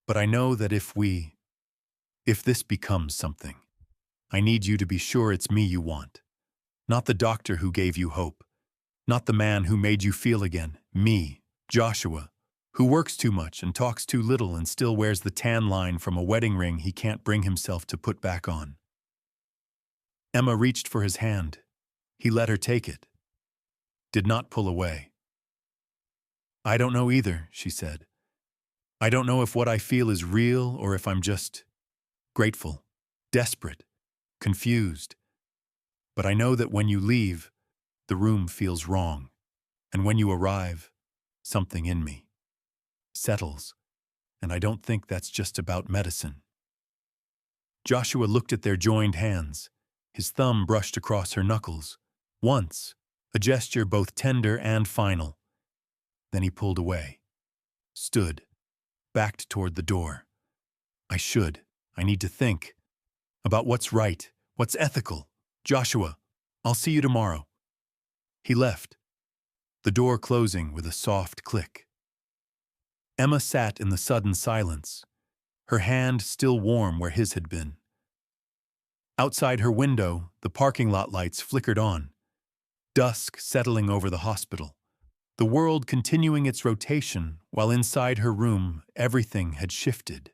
A: But I know that if this becomes something, I need you to be sure it's me you want. Not the doctor who gave you hope. Not the man who made you feel again. Me, Joshua, who works too much and talks too little and still wears the tan line from a wedding ring he can't bring himself to put back on." Emma reached for his hand. He let her take it. Did not pull away. "I don't know either," she said. "I don't know if what I feel is real or if I'm just grateful, desperate, confused. But I know that when you leave, the room feels wrong. And when you arrive, something in me settles. And I don't think that's just about medicine." Joshua looked at their joined hands. His thumb brushed across her knuckles. Once, a gesture both tender and final. Then he pulled away, stood, backed toward the door. I need to think about what's right, what's ethical. Joshua, I'll see you tomorrow." He left, the door closing with a soft click. Emma sat in the sudden silence, her hand still warm where his had been. Outside her window, the parking lot lights flickered on, dusk settling over the hospital, the world continuing its rotation while inside her room everything had shifted.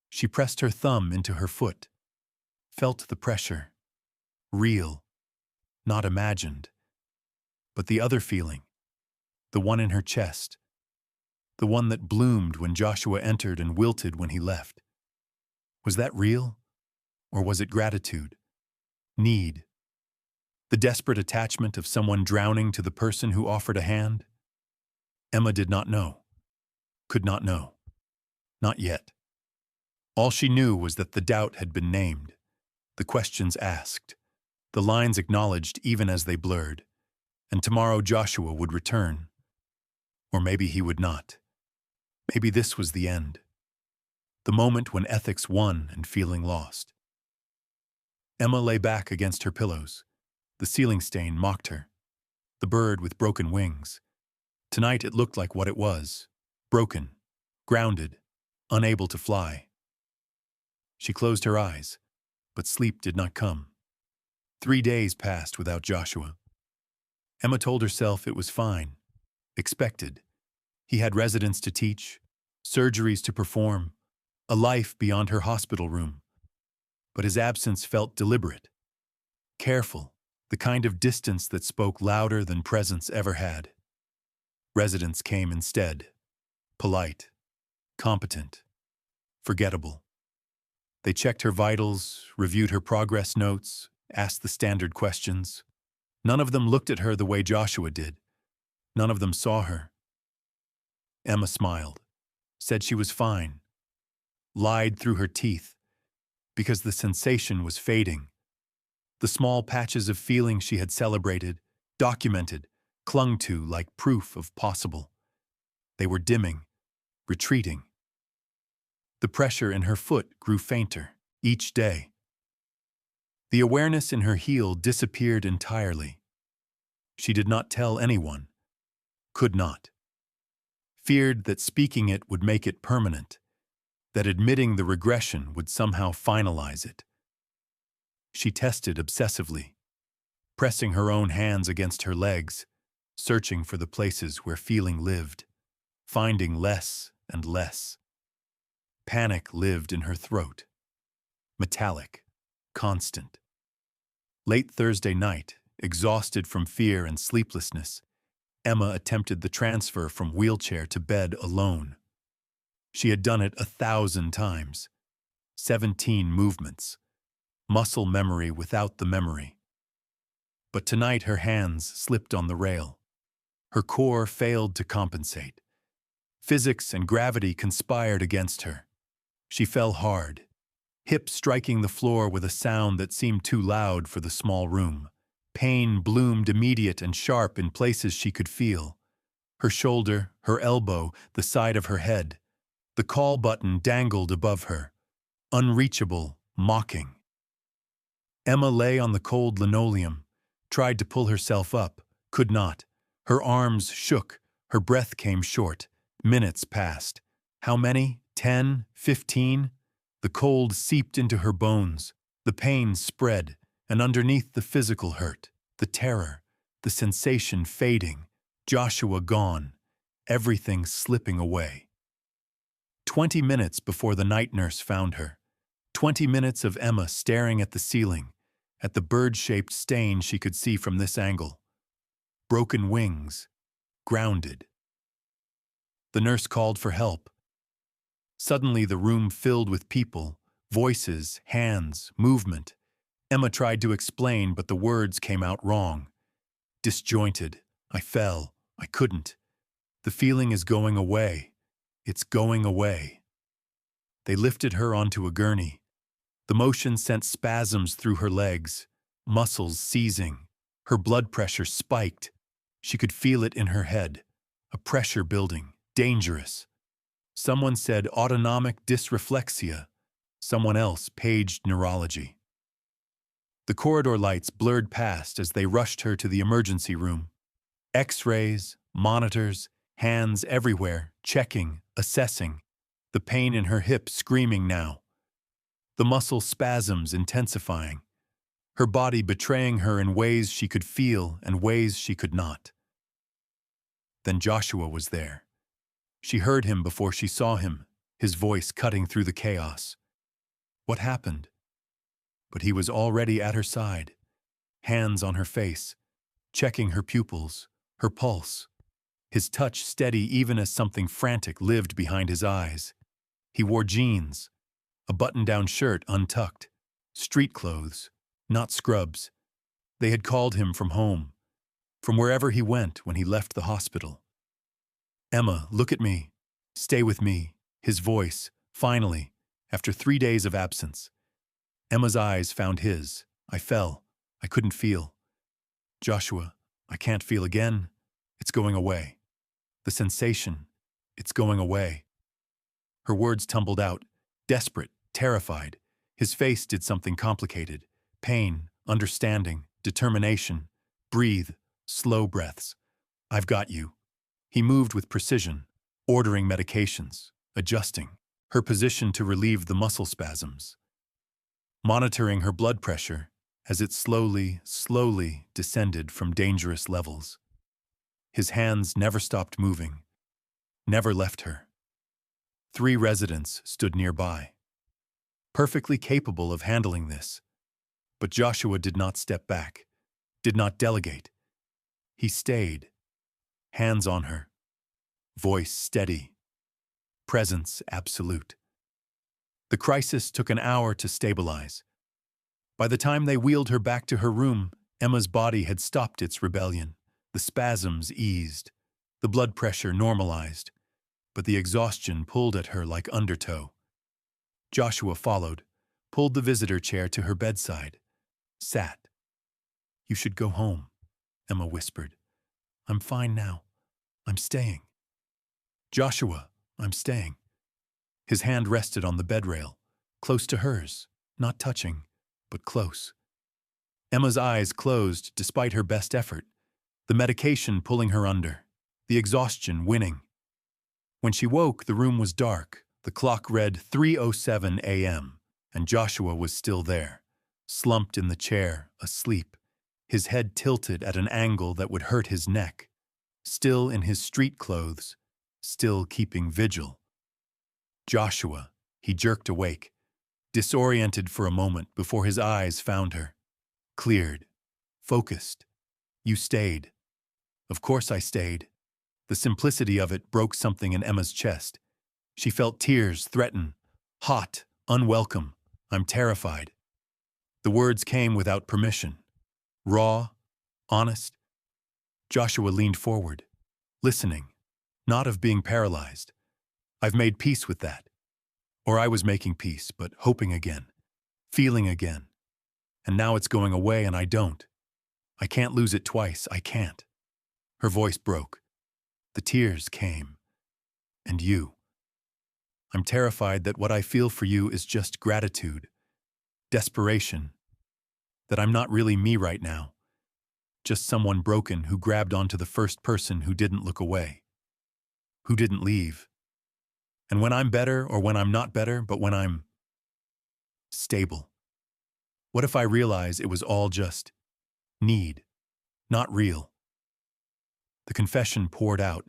A: She pressed her thumb into her foot, felt the pressure, real, not imagined. But the other feeling, the one in her chest, the one that bloomed when Joshua entered and wilted when he left. Was that real? Or was it gratitude? Need? The desperate attachment of someone drowning to the person who offered a hand? Emma did not know. Could not know. Not yet. All she knew was that the doubt had been named, the questions asked, the lines acknowledged even as they blurred, and tomorrow Joshua would return. Or maybe he would not. Maybe this was the end. The moment when ethics won and feeling lost. Emma lay back against her pillows. The ceiling stain mocked her. The bird with broken wings. Tonight it looked like what it was. Broken, grounded, unable to fly. She closed her eyes, but sleep did not come. 3 days passed without Joshua. Emma told herself it was fine, expected. He had residents to teach, surgeries to perform, a life beyond her hospital room. But his absence felt deliberate, careful, the kind of distance that spoke louder than presence ever had. Residents came instead, polite, competent, forgettable. They checked her vitals, reviewed her progress notes, asked the standard questions. None of them looked at her the way Joshua did. None of them saw her. Emma smiled, said she was fine, lied through her teeth, because the sensation was fading. The small patches of feeling she had celebrated, documented, clung to like proof of possible. They were dimming, retreating. The pressure in her foot grew fainter each day. The awareness in her heel disappeared entirely. She did not tell anyone, could not. Feared that speaking it would make it permanent, that admitting the regression would somehow finalize it. She tested obsessively, pressing her own hands against her legs, searching for the places where feeling lived, finding less and less. Panic lived in her throat, metallic, constant. Late Thursday night, exhausted from fear and sleeplessness, Emma attempted the transfer from wheelchair to bed alone. She had done it 1,000 times, 17 movements, muscle memory without the memory. But tonight her hands slipped on the rail. Her core failed to compensate. Physics and gravity conspired against her. She fell hard, hip striking the floor with a sound that seemed too loud for the small room. Pain bloomed immediate and sharp in places she could feel. Her shoulder, her elbow, the side of her head. The call button dangled above her, unreachable, mocking. Emma lay on the cold linoleum, tried to pull herself up, could not. Her arms shook, her breath came short. Minutes passed. How many? 10, 15? The cold seeped into her bones. The pain spread, and underneath the physical hurt, the terror, the sensation fading, Joshua gone, everything slipping away. 20 minutes before the night nurse found her. 20 minutes of Emma staring at the ceiling, at the bird-shaped stain she could see from this angle. Broken wings, grounded. The nurse called for help. Suddenly the room filled with people, voices, hands, movement. Emma tried to explain, but the words came out wrong. Disjointed. I fell. I couldn't. The feeling is going away. It's going away. They lifted her onto a gurney. The motion sent spasms through her legs, muscles seizing. Her blood pressure spiked. She could feel it in her head. A pressure building. Dangerous. Someone said autonomic dysreflexia. Someone else paged neurology. The corridor lights blurred past as they rushed her to the emergency room. X-rays, monitors, hands everywhere, checking, assessing. The pain in her hip screaming now. The muscle spasms intensifying. Her body betraying her in ways she could feel and ways she could not. Then Joshua was there. She heard him before she saw him, his voice cutting through the chaos. What happened? But he was already at her side, hands on her face, checking her pupils, her pulse. His touch steady even as something frantic lived behind his eyes. He wore jeans, a button-down shirt untucked, street clothes, not scrubs. They had called him from home, from wherever he went when he left the hospital. Emma, look at me. Stay with me. His voice, finally, after 3 days of absence. Emma's eyes found his. I fell. I couldn't feel. Joshua, I can't feel again. It's going away. The sensation, it's going away. Her words tumbled out, desperate, terrified. His face did something complicated. Pain, understanding, determination. Breathe, slow breaths. I've got you. He moved with precision, ordering medications, adjusting her position to relieve the muscle spasms, monitoring her blood pressure as it slowly descended from dangerous levels. His hands never stopped moving, never left her. 3 residents stood nearby, perfectly capable of handling this. But Joshua did not step back, did not delegate. He stayed, hands on her, voice steady, presence absolute. The crisis took an hour to stabilize. By the time they wheeled her back to her room, Emma's body had stopped its rebellion. The spasms eased, the blood pressure normalized, but the exhaustion pulled at her like undertow. Joshua followed, pulled the visitor chair to her bedside, sat. You should go home, Emma whispered. I'm fine now. I'm staying. Joshua, I'm staying. His hand rested on the bed rail, close to hers, not touching, but close. Emma's eyes closed despite her best effort, the medication pulling her under, the exhaustion winning. When she woke, the room was dark. The clock read 3:07 a.m., and Joshua was still there, slumped in the chair, asleep, his head tilted at an angle that would hurt his neck, still in his street clothes, still keeping vigil. Joshua, he jerked awake, disoriented for a moment before his eyes found her. Cleared, focused. You stayed. Of course I stayed. The simplicity of it broke something in Emma's chest. She felt tears threaten, hot, unwelcome. I'm terrified. The words came without permission. Raw, honest. Joshua leaned forward, listening, not of being paralyzed. I've made peace with that. Or I was making peace, but hoping again, feeling again. And now it's going away and I don't. I can't lose it twice, I can't. Her voice broke. The tears came. And you. I'm terrified that what I feel for you is just gratitude, desperation, that I'm not really me right now. just someone broken who grabbed onto the first person who didn't look away, who didn't leave. And when I'm better, or when I'm not better, but when I'm stable, what if I realize it was all just need, not real? The confession poured out.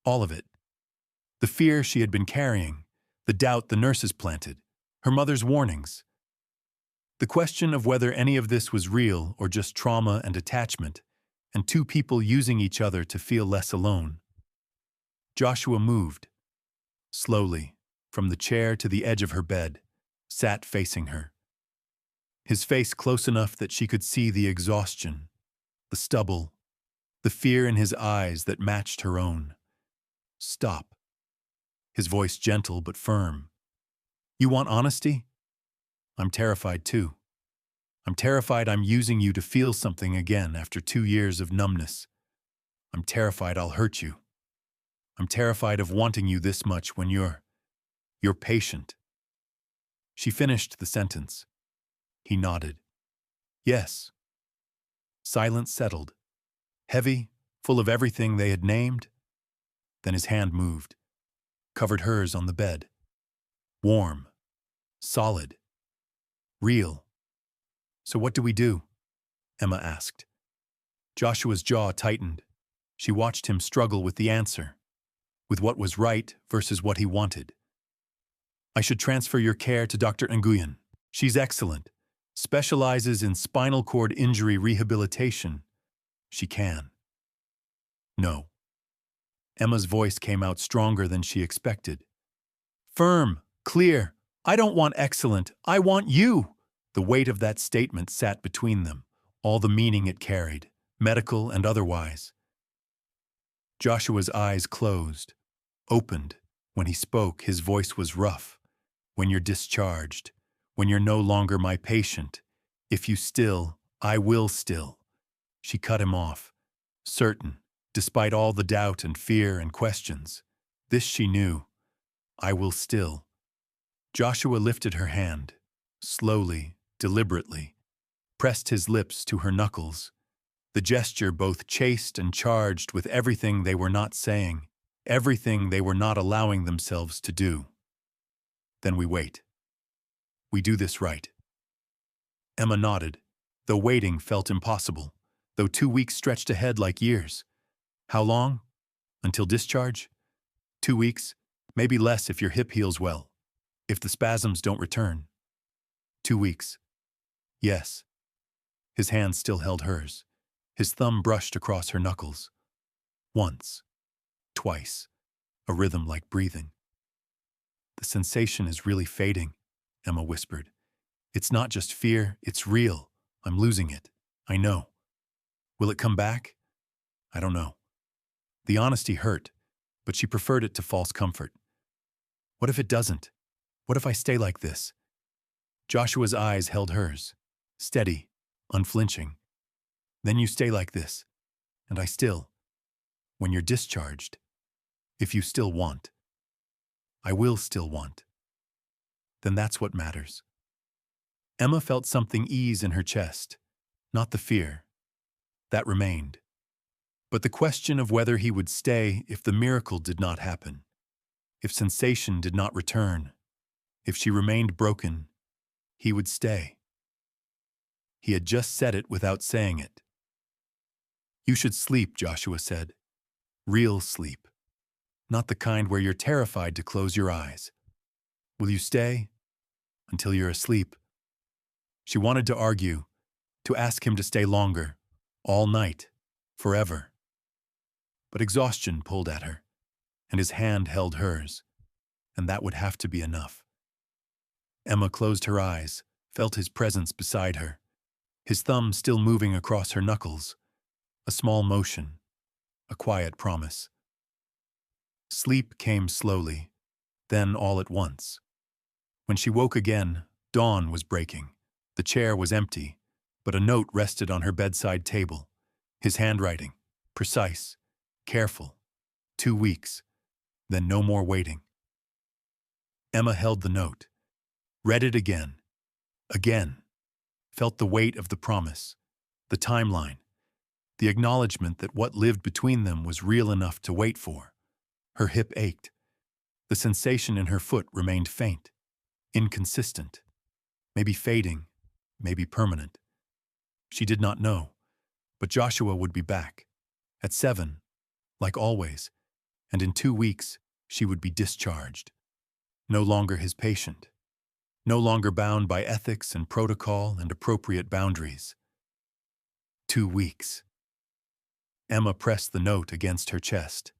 A: All of it. The fear she had been carrying, the doubt the nurses planted, her mother's warnings. The question of whether any of this was real or just trauma and attachment, and two people using each other to feel less alone. Joshua moved, slowly, from the chair to the edge of her bed, sat facing her. His face close enough that she could see the exhaustion, the stubble, the fear in his eyes that matched her own. Stop. His voice gentle but firm. You want honesty? I'm terrified too. I'm terrified I'm using you to feel something again after 2 years of numbness. I'm terrified I'll hurt you. I'm terrified of wanting you this much when you're patient. She finished the sentence. He nodded. Yes. Silence settled. Heavy, full of everything they had named. Then his hand moved, covered hers on the bed. Warm, solid, real. So what do we do? Emma asked. Joshua's jaw tightened. She watched him struggle with the answer, with what was right versus what he wanted. I should transfer your care to Dr. Nguyen. She's excellent, specializes in spinal cord injury rehabilitation. She can. No. Emma's voice came out stronger than she expected. Firm, clear. I don't want excellent. I want you. The weight of that statement sat between them, all the meaning it carried, medical and otherwise. Joshua's eyes closed, opened. When he spoke, his voice was rough. When you're discharged, when you're no longer my patient, if you still, I will still. She cut him off, certain, despite all the doubt and fear and questions. This she knew. I will still. Joshua lifted her hand, slowly, deliberately, pressed his lips to her knuckles, the gesture both chaste and charged with everything they were not saying, everything they were not allowing themselves to do. Then we wait. We do this right. Emma nodded, though waiting felt impossible, though 2 weeks stretched ahead like years. How long? Until discharge? 2 weeks, maybe less if your hip heals well, if the spasms don't return. 2 weeks. Yes. His hand still held hers. His thumb brushed across her knuckles. Once. Twice. A rhythm like breathing. The sensation is really fading, Emma whispered. It's not just fear, it's real. I'm losing it. I know. Will it come back? I don't know. The honesty hurt, but she preferred it to false comfort. What if it doesn't? What if I stay like this? Joshua's eyes held hers, steady, unflinching. Then you stay like this, and I still. When you're discharged, if you still want, I will still want. Then that's what matters. Emma felt something ease in her chest, not the fear. That remained. But the question of whether he would stay if the miracle did not happen, if sensation did not return, if she remained broken, he would stay. He had just said it without saying it. You should sleep, Joshua said. Real sleep. Not the kind where you're terrified to close your eyes. Will you stay? Until you're asleep. She wanted to argue, to ask him to stay longer, all night, forever. But exhaustion pulled at her, and his hand held hers, and that would have to be enough. Emma closed her eyes, felt his presence beside her, his thumb still moving across her knuckles, a small motion, a quiet promise. Sleep came slowly, then all at once. When she woke again, dawn was breaking. The chair was empty, but a note rested on her bedside table. His handwriting, precise, careful. 2 weeks, then no more waiting. Emma held the note, read it again, felt the weight of the promise, the timeline, the acknowledgement that what lived between them was real enough to wait for. Her hip ached. The sensation in her foot remained faint, inconsistent, maybe fading, maybe permanent. She did not know, but Joshua would be back. At 7, like always, and in 2 weeks, she would be discharged. No longer his patient. No longer bound by ethics and protocol and appropriate boundaries. 2 weeks. Emma pressed the note against her chest,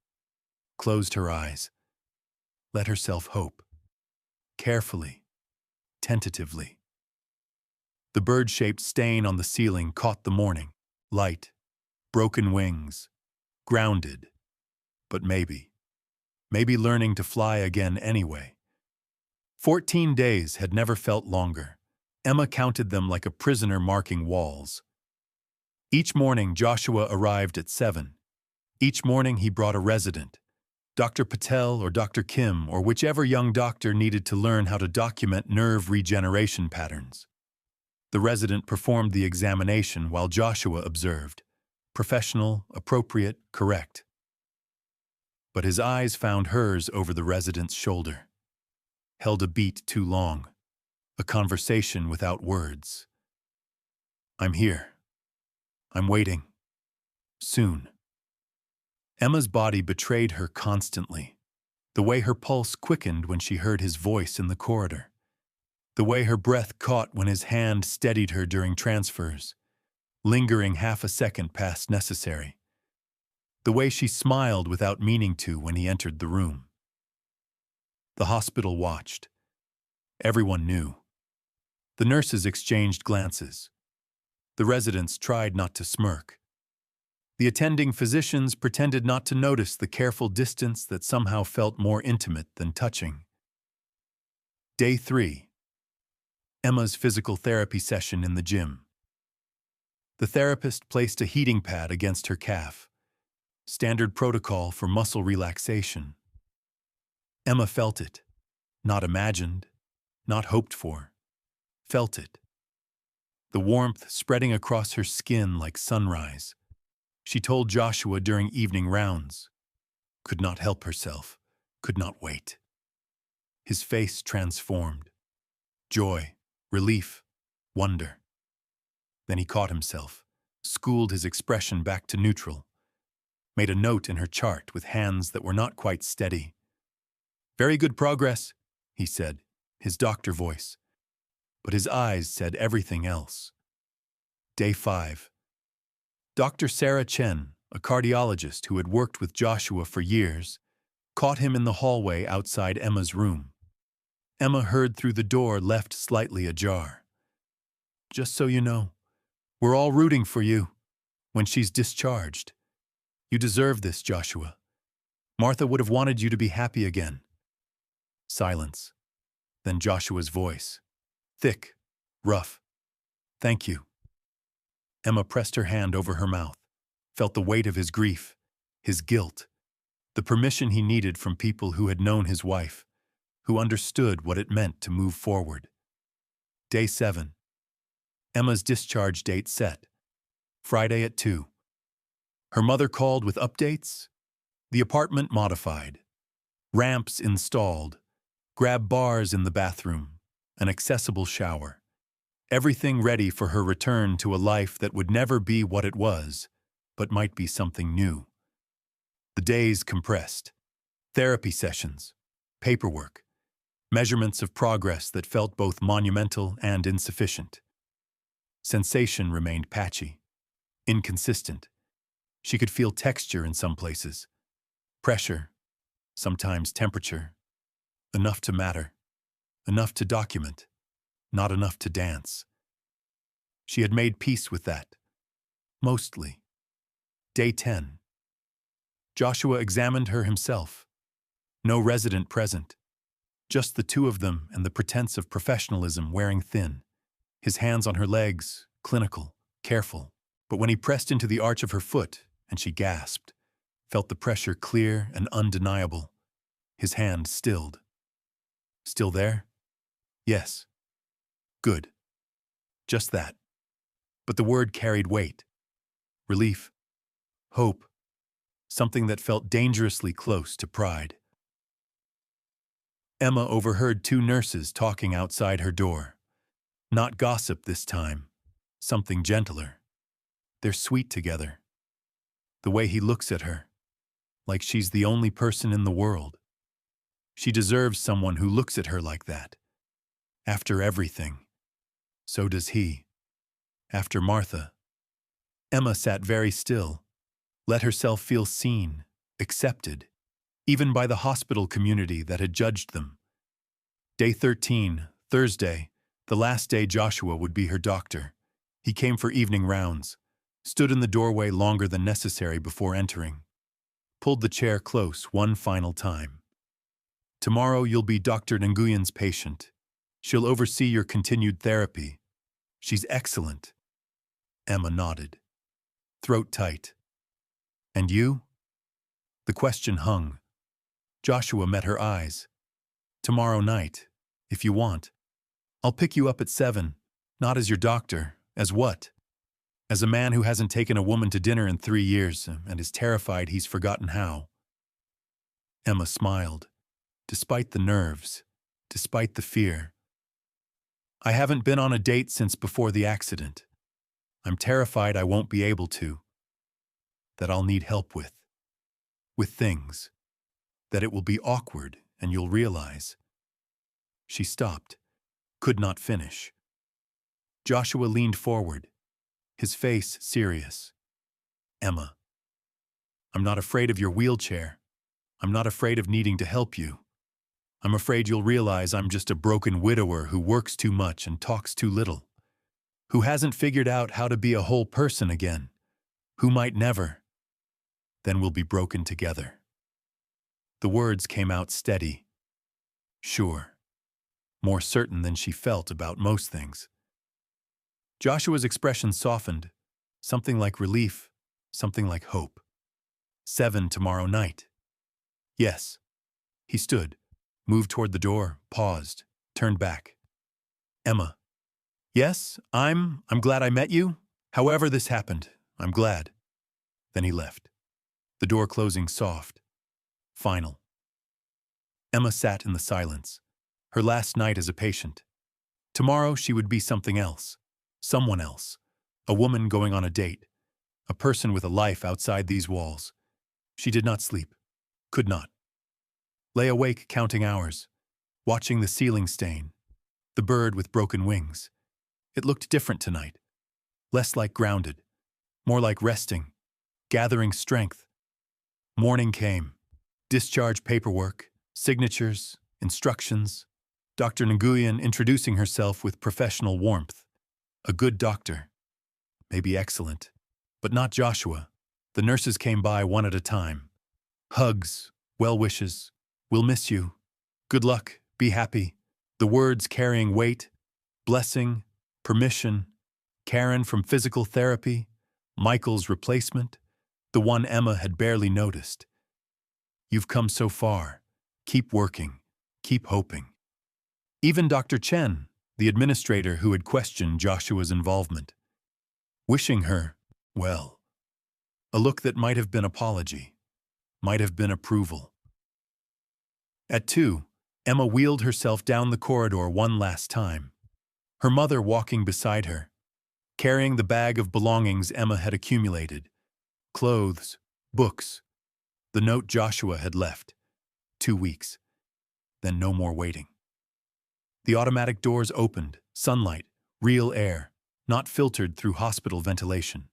A: closed her eyes, let herself hope. Carefully, tentatively. The bird-shaped stain on the ceiling caught the morning. Light, broken wings, grounded. But maybe learning to fly again anyway. 14 days had never felt longer. Emma counted them like a prisoner marking walls. Each morning, Joshua arrived at 7. Each morning, he brought a resident, Dr. Patel or Dr. Kim or whichever young doctor needed to learn how to document nerve regeneration patterns. The resident performed the examination while Joshua observed. Professional, appropriate, correct. But his eyes found hers over the resident's shoulder. Held a beat too long. A conversation without words. I'm here. I'm waiting. Soon. Emma's body betrayed her constantly. The way her pulse quickened when she heard his voice in the corridor. The way her breath caught when his hand steadied her during transfers, lingering half a second past necessary. The way she smiled without meaning to when he entered the room. The hospital watched. Everyone knew. The nurses exchanged glances. The residents tried not to smirk. The attending physicians pretended not to notice the careful distance that somehow felt more intimate than touching. Day 3. Emma's physical therapy session in the gym. The therapist placed a heating pad against her calf. Standard protocol for muscle relaxation. Emma felt it. Not imagined, not hoped for. Felt it. The warmth spreading across her skin like sunrise. She told Joshua during evening rounds. Could not help herself. Could not wait. His face transformed. Joy, relief, wonder. Then he caught himself, schooled his expression back to neutral. Made a note in her chart with hands that were not quite steady. Very good progress, he said, his doctor voice. But his eyes said everything else. Day 5. Dr. Sarah Chen, a cardiologist who had worked with Joshua for years, caught him in the hallway outside Emma's room. Emma heard through the door left slightly ajar. Just so you know, we're all rooting for you when she's discharged. You deserve this, Joshua. Martha would have wanted you to be happy again. Silence. Then Joshua's voice. Thick, rough. Thank you. Emma pressed her hand over her mouth, felt the weight of his grief, his guilt, the permission he needed from people who had known his wife, who understood what it meant to move forward. Day 7. Emma's discharge date set. Friday at 2. Her mother called with updates. The apartment modified. Ramps installed. Grab bars in the bathroom. An accessible shower. Everything ready for her return to a life that would never be what it was, but might be something new. The days compressed. Therapy sessions. Paperwork. Measurements of progress that felt both monumental and insufficient. Sensation remained patchy. Inconsistent. She could feel texture in some places. Pressure. Sometimes temperature. Enough to matter. Enough to document. Not enough to dance. She had made peace with that. Mostly. Day 10. Joshua examined her himself. No resident present. Just the two of them and the pretense of professionalism wearing thin. His hands on her legs, clinical, careful. But when he pressed into the arch of her foot, and she gasped, felt the pressure clear and undeniable, his hand stilled. Still there? Yes. Good. Just that. But the word carried weight. Relief. hope, something that felt dangerously close to pride. Emma overheard two nurses talking outside her door. Not gossip this time, something gentler. They're sweet together. The way he looks at her, like she's the only person in the world. She deserves someone who looks at her like that. After everything, so does he. After Martha, Emma sat very still, let herself feel seen, accepted, even by the hospital community that had judged them. Day 13, Thursday, the last day Joshua would be her doctor. He came for evening rounds, stood in the doorway longer than necessary before entering, pulled the chair close one final time. Tomorrow you'll be Dr. Nguyen's patient. She'll oversee your continued therapy. She's excellent. Emma nodded, throat tight. And you? The question hung. Joshua met her eyes. Tomorrow night, if you want. I'll pick you up at 7, not as your doctor, as what? As a man who hasn't taken a woman to dinner in 3 years and is terrified he's forgotten how. Emma smiled, despite the nerves, despite the fear. I haven't been on a date since before the accident. I'm terrified I won't be able to. That I'll need help with things. That it will be awkward and you'll realize. She stopped, could not finish. Joshua leaned forward, his face serious. Emma, I'm not afraid of your wheelchair. I'm not afraid of needing to help you. I'm afraid you'll realize I'm just a broken widower who works too much and talks too little, who hasn't figured out how to be a whole person again, who might never. Then we'll be broken together. The words came out steady, sure, more certain than she felt about most things. Joshua's expression softened, something like relief, something like hope. 7 tomorrow night. Yes. He stood, moved toward the door, paused, turned back. Emma. Yes, I'm glad I met you. However this happened, I'm glad. Then he left, the door closing soft, final. Emma sat in the silence, her last night as a patient. Tomorrow she would be something else, someone else, a woman going on a date, a person with a life outside these walls. She did not sleep, could not. Lay awake counting hours, watching the ceiling stain, the bird with broken wings. It looked different tonight, less like grounded, more like resting, gathering strength. Morning came, discharge paperwork, signatures, instructions, Dr. Nguyen introducing herself with professional warmth. A good doctor, maybe excellent, but not Joshua. The nurses came by one at a time. Hugs, well wishes, we'll miss you, good luck, be happy. The words carrying weight, blessing, permission, Karen from physical therapy, Michael's replacement, the one Emma had barely noticed. You've come so far. Keep working. Keep hoping. Even Dr. Chen, the administrator who had questioned Joshua's involvement, wishing her, well, a look that might have been apology, might have been approval. At 2, Emma wheeled herself down the corridor one last time, her mother walking beside her, carrying the bag of belongings Emma had accumulated, clothes, books, the note Joshua had left, 2 weeks, then no more waiting. The automatic doors opened, sunlight, real air, not filtered through hospital ventilation.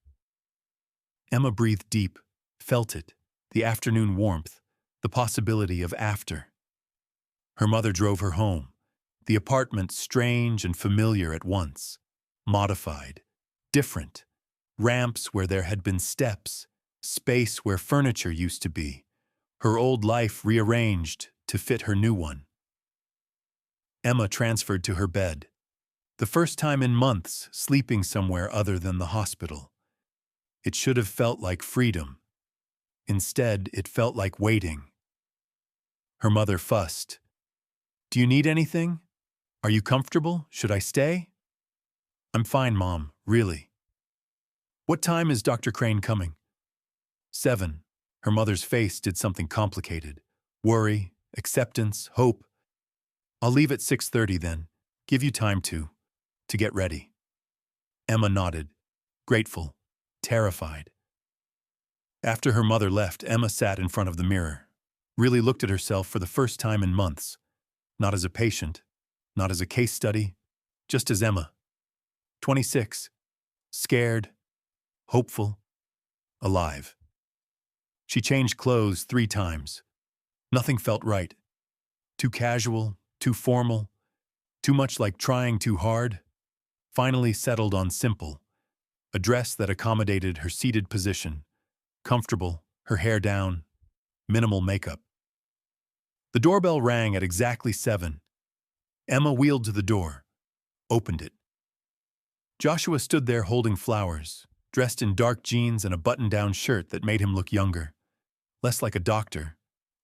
A: Emma breathed deep, felt it, the afternoon warmth, the possibility of after. Her mother drove her home, the apartment strange and familiar at once, modified, different, ramps where there had been steps, space where furniture used to be, her old life rearranged to fit her new one. Emma transferred to her bed, the first time in months sleeping somewhere other than the hospital. It should have felt like freedom. Instead, it felt like waiting. Her mother fussed. Do you need anything? Are you comfortable? Should I stay? I'm fine, Mom, really. What time is Dr. Crane coming? 7. Her mother's face did something complicated. Worry, acceptance, hope. I'll leave at 6:30 then. Give you time to get ready. Emma nodded, grateful, terrified. After her mother left, Emma sat in front of the mirror, really looked at herself for the first time in months, not as a patient, not as a case study, just as Emma. 26, scared, hopeful, alive. She changed clothes 3 times. Nothing felt right. Too casual, too formal, too much like trying too hard. Finally settled on simple, a dress that accommodated her seated position, comfortable, her hair down, minimal makeup. The doorbell rang at exactly 7. Emma wheeled to the door, opened it. Joshua stood there holding flowers, dressed in dark jeans and a button-down shirt that made him look younger, less like a doctor,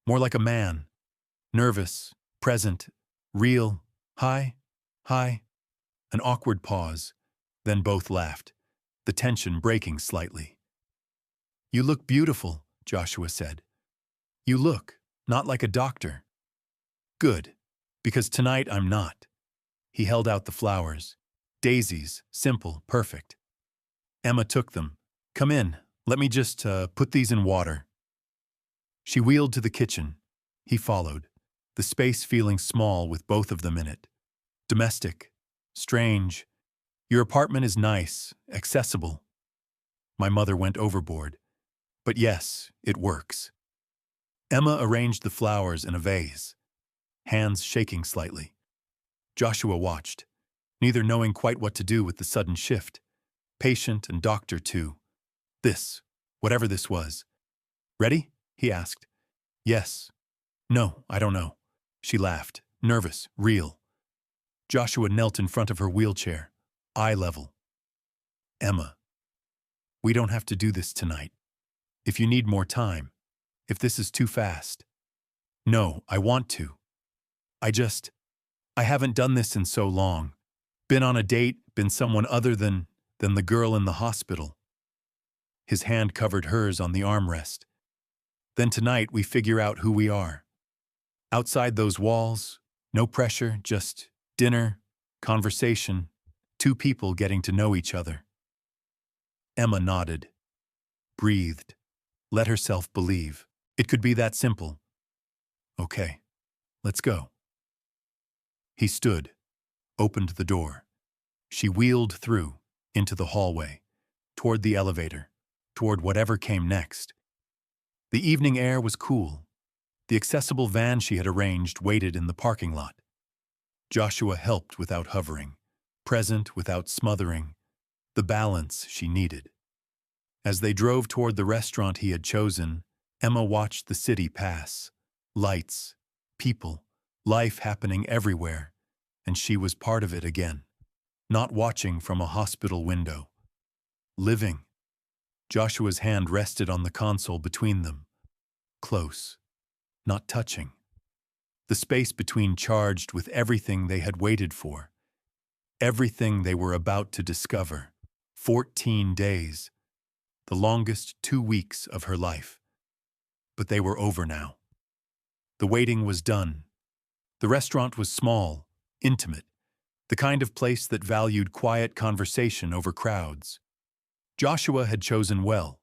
A: more like a man, nervous, present, real. Hi, hi. An awkward pause, then both laughed, the tension breaking slightly. You look beautiful, Joshua said. You look, not like a doctor. Good, because tonight I'm not. He held out the flowers. Daisies, simple, perfect. Emma took them. Come in, let me just put these in water. She wheeled to the kitchen. He followed, the space feeling small with both of them in it. Domestic, strange. Your apartment is nice, accessible. My mother went overboard. But yes, it works. Emma arranged the flowers in a vase, hands shaking slightly. Joshua watched, neither knowing quite what to do with the sudden shift. Patient and doctor, too. This, whatever this was. Ready? He asked. Yes. No, I don't know. She laughed, nervous, real. Joshua knelt in front of her wheelchair, eye level. Emma, we don't have to do this tonight. If you need more time, if this is too fast. No, I want to. I haven't done this in so long. Been on a date, been someone other than the girl in the hospital. His hand covered hers on the armrest. Then tonight we figure out who we are. Outside those walls, no pressure, just dinner, conversation, 2 people getting to know each other. Emma nodded, breathed, let herself believe. It could be that simple. Okay, let's go. He stood, opened the door. She wheeled through, into the hallway, toward the elevator, toward whatever came next. The evening air was cool. The accessible van she had arranged waited in the parking lot. Joshua helped without hovering, present without smothering, the balance she needed. As they drove toward the restaurant he had chosen, Emma watched the city pass. Lights, people, life happening everywhere, and she was part of it again. Not watching from a hospital window. Living. Joshua's hand rested on the console between them. Close. Not touching. The space between charged with everything they had waited for. Everything they were about to discover. 14 days. The longest 2 weeks of her life. But they were over now. The waiting was done. The restaurant was small, intimate, the kind of place that valued quiet conversation over crowds. Joshua had chosen well.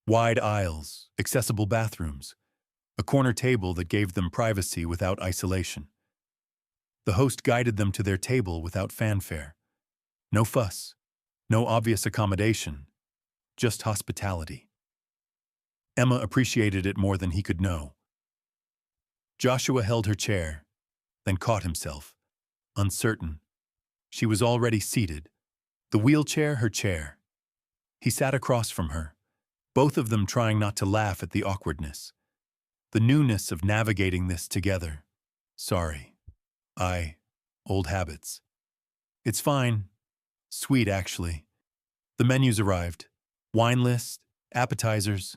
A: Wide aisles, accessible bathrooms, a corner table that gave them privacy without isolation. The host guided them to their table without fanfare. No fuss, no obvious accommodation, just hospitality. Emma appreciated it more than he could know. Joshua held her chair, then caught himself, uncertain. She was already seated, the wheelchair her chair. He sat across from her, both of them trying not to laugh at the awkwardness. The newness of navigating this together. Sorry. Old habits. It's fine. Sweet, actually. The menus arrived. Wine list, appetizers,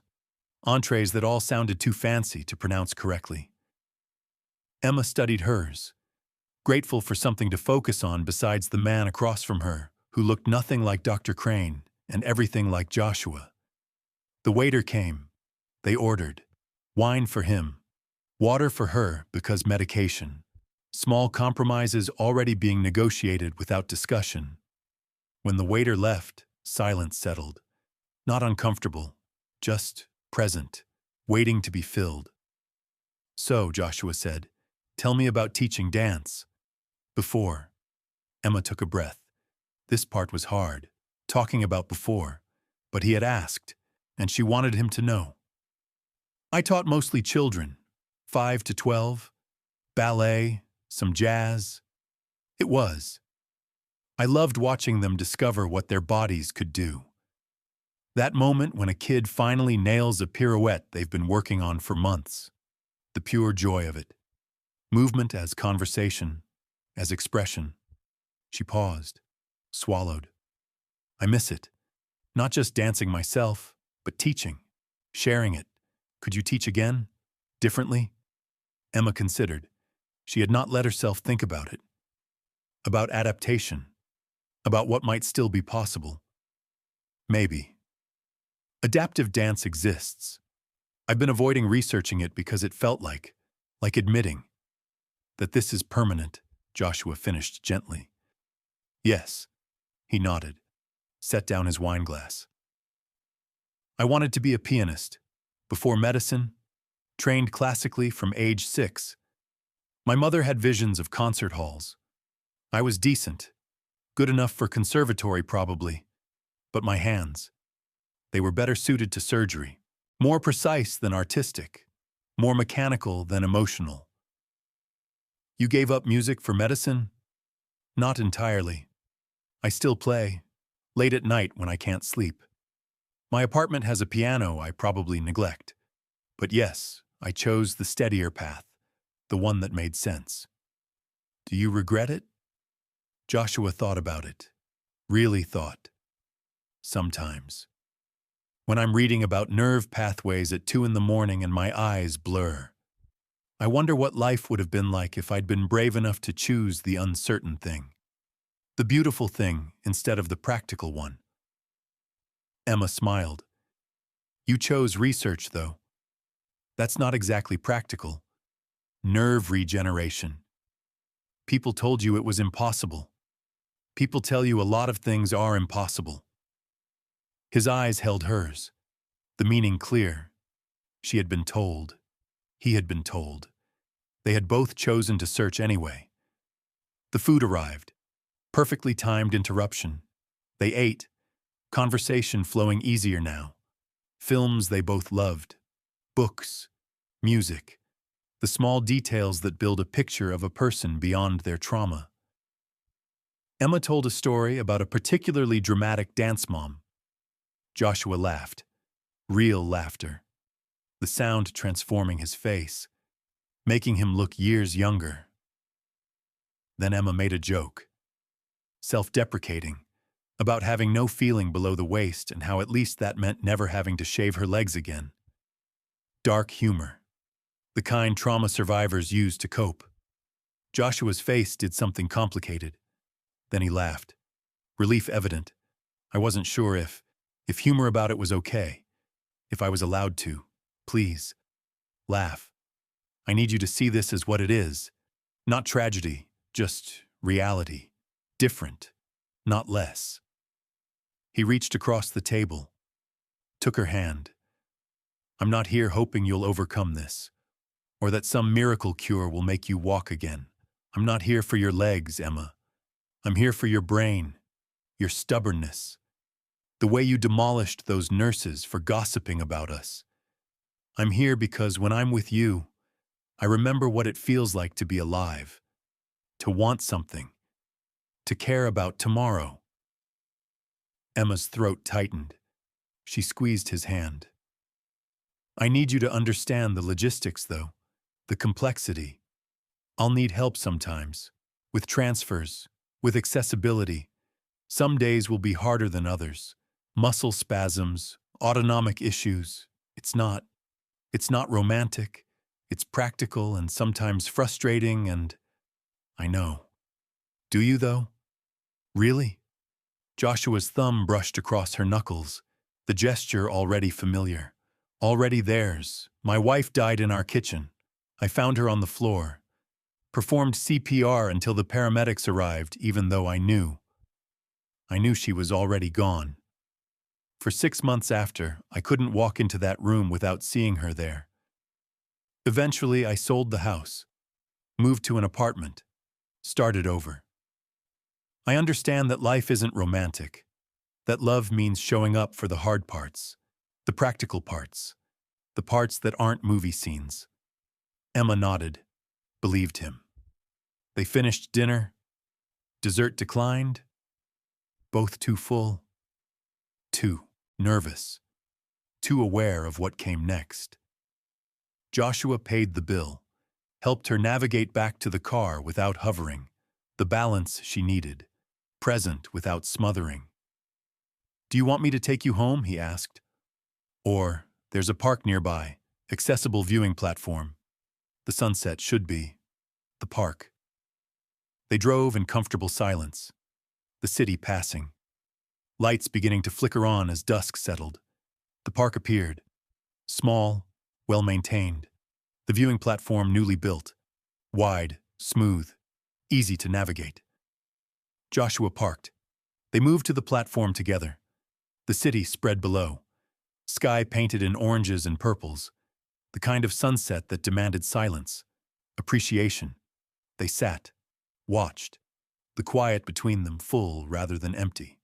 A: entrees that all sounded too fancy to pronounce correctly. Emma studied hers, grateful for something to focus on besides the man across from her, who looked nothing like Dr. Crane and everything like Joshua. The waiter came, They ordered wine for him, water for her because medication. Small compromises already being negotiated without discussion. When the waiter left, silence settled. Not uncomfortable, just present, waiting to be filled. So, Joshua said, tell me about teaching dance. Before. Emma took a breath. This part was hard, talking about before. But he had asked, and she wanted him to know. I taught mostly children, 5 to 12, ballet, some jazz. It was. I loved watching them discover what their bodies could do. That moment when a kid finally nails a pirouette they've been working on for months. The pure joy of it. Movement as conversation, as expression. She paused, swallowed. I miss it. Not just dancing myself, but teaching, sharing it. Could you teach again? Differently? Emma considered. She had not let herself think about it. About adaptation. About what might still be possible. Maybe. Adaptive dance exists. I've been avoiding researching it because it felt like admitting that this is permanent, Joshua finished gently. Yes, he nodded, set down his wine glass. I wanted to be a pianist. Before medicine, trained classically from age 6. My mother had visions of concert halls. I was decent, good enough for conservatory probably, but my hands, they were better suited to surgery, more precise than artistic, more mechanical than emotional. You gave up music for medicine? Not entirely. I still play, late at night when I can't sleep. My apartment has a piano I probably neglect. But yes, I chose the steadier path, the one that made sense. Do you regret it? Joshua thought about it. Really thought. Sometimes. When I'm reading about nerve pathways at 2 a.m. and my eyes blur. I wonder what life would have been like if I'd been brave enough to choose the uncertain thing. The beautiful thing instead of the practical one. Emma smiled. You chose research, though. That's not exactly practical. Nerve regeneration. People told you it was impossible. People tell you a lot of things are impossible. His eyes held hers, the meaning clear. She had been told. He had been told. They had both chosen to search anyway. The food arrived. Perfectly timed interruption. They ate. Conversation flowing easier now. Films they both loved. Books. Music. The small details that build a picture of a person beyond their trauma. Emma told a story about a particularly dramatic dance mom. Joshua laughed. Real laughter. The sound transforming his face, making him look years younger. Then Emma made a joke. Self-deprecating. About having no feeling below the waist and how at least that meant never having to shave her legs again. Dark humor. The kind trauma survivors use to cope. Joshua's face did something complicated. Then he laughed. Relief evident. I wasn't sure if humor about it was okay. If I was allowed to. Please. Laugh. I need you to see this as what it is. Not tragedy, just reality. Different, not less. He reached across the table, took her hand. I'm not here hoping you'll overcome this, or that some miracle cure will make you walk again. I'm not here for your legs, Emma. I'm here for your brain, your stubbornness, the way you demolished those nurses for gossiping about us. I'm here because when I'm with you, I remember what it feels like to be alive, to want something, to care about tomorrow. Emma's throat tightened. She squeezed his hand. I need you to understand the logistics, though, the complexity. I'll need help sometimes, with transfers, with accessibility. Some days will be harder than others. Muscle spasms, autonomic issues. It's not romantic. It's practical and sometimes frustrating and... I know. Do you, though? Really? Joshua's thumb brushed across her knuckles, the gesture already familiar. Already theirs. My wife died in our kitchen. I found her on the floor. Performed CPR until the paramedics arrived, even though I knew she was already gone. For 6 months after, I couldn't walk into that room without seeing her there. Eventually, I sold the house, moved to an apartment, started over. I understand that life isn't romantic, that love means showing up for the hard parts, the practical parts, the parts that aren't movie scenes. Emma nodded, believed him. They finished dinner. Dessert declined. Both too full, too nervous, too aware of what came next. Joshua paid the bill, helped her navigate back to the car without hovering, the balance she needed, present without smothering. "Do you want me to take you home?" he asked. "Or, there's a park nearby, accessible viewing platform. The sunset should be the park." They drove in comfortable silence, the city passing. Lights beginning to flicker on as dusk settled. The park appeared. Small, well-maintained. The viewing platform newly built. Wide, smooth, easy to navigate. Joshua parked. They moved to the platform together. The city spread below. Sky painted in oranges and purples. The kind of sunset that demanded silence, appreciation. They sat, watched, the quiet between them full rather than empty.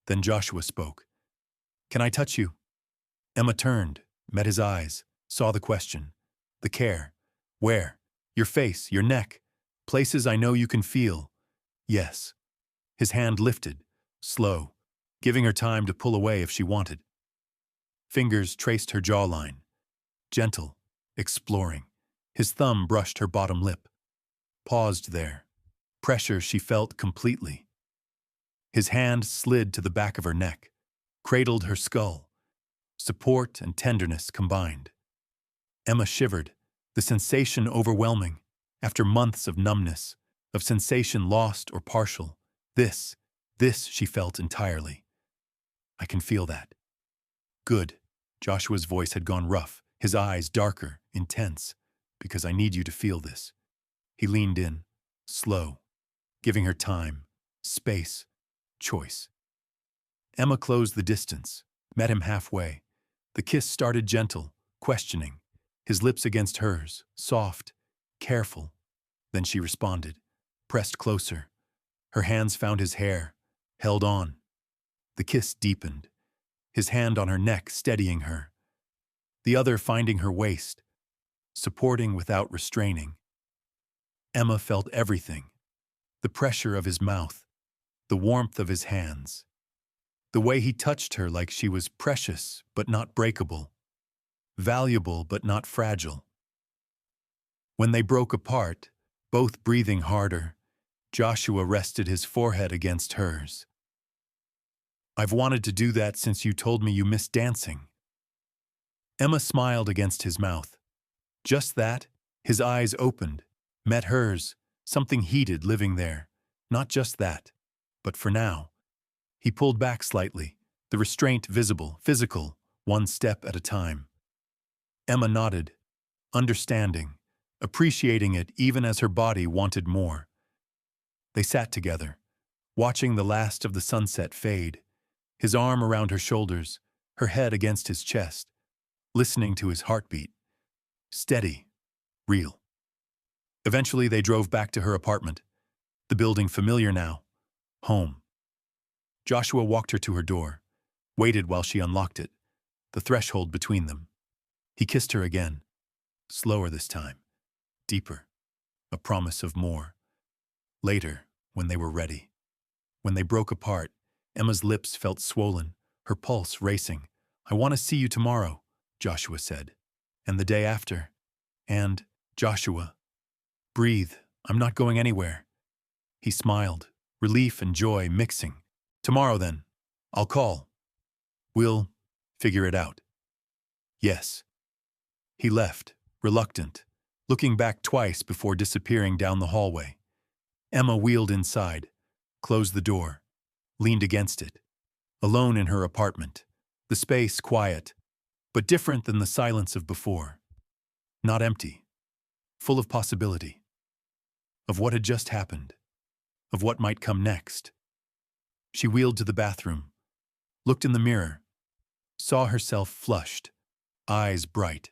A: Then Joshua spoke. "Can I touch you?" Emma turned, met his eyes, saw the question, the care. "Where?" "Your face, your neck, places I know you can feel." "Yes." His hand lifted, slow, giving her time to pull away if she wanted. Fingers traced her jawline, gentle, exploring. His thumb brushed her bottom lip. Paused there. Pressure she felt completely. His hand slid to the back of her neck, cradled her skull. Support and tenderness combined. Emma shivered, the sensation overwhelming, after months of numbness, of sensation lost or partial. This she felt entirely. "I can feel that." "Good." Joshua's voice had gone rough, his eyes darker, intense. "Because I need you to feel this." He leaned in, slow, giving her time, space, choice. Emma closed the distance, met him halfway. The kiss started gentle, questioning, his lips against hers, soft, careful. Then she responded, pressed closer. Her hands found his hair, held on. The kiss deepened, his hand on her neck steadying her, the other finding her waist, supporting without restraining. Emma felt everything, the pressure of his mouth, the warmth of his hands, the way he touched her like she was precious but not breakable, valuable but not fragile. When they broke apart, both breathing harder, Joshua rested his forehead against hers. "I've wanted to do that since you told me you missed dancing." Emma smiled against his mouth. Just that, his eyes opened, met hers, something heated living there. Not just that, but for now. He pulled back slightly, the restraint visible, physical, one step at a time. Emma nodded, understanding, appreciating it even as her body wanted more. They sat together, watching the last of the sunset fade, his arm around her shoulders, her head against his chest, listening to his heartbeat. Steady, real. Eventually they drove back to her apartment, the building familiar now, home. Joshua walked her to her door, waited while she unlocked it, the threshold between them. He kissed her again, slower this time, deeper, a promise of more. Later, when they were ready. When they broke apart, Emma's lips felt swollen, her pulse racing. "I want to see you tomorrow," Joshua said. "And the day after. And, Joshua, breathe, I'm not going anywhere." He smiled, relief and joy mixing. "Tomorrow then. I'll call. We'll figure it out." "Yes." He left, reluctant, looking back twice before disappearing down the hallway. Emma wheeled inside, closed the door, leaned against it. Alone in her apartment, the space quiet, but different than the silence of before. Not empty, full of possibility, of what had just happened, of what might come next. She wheeled to the bathroom, looked in the mirror, saw herself flushed, eyes bright,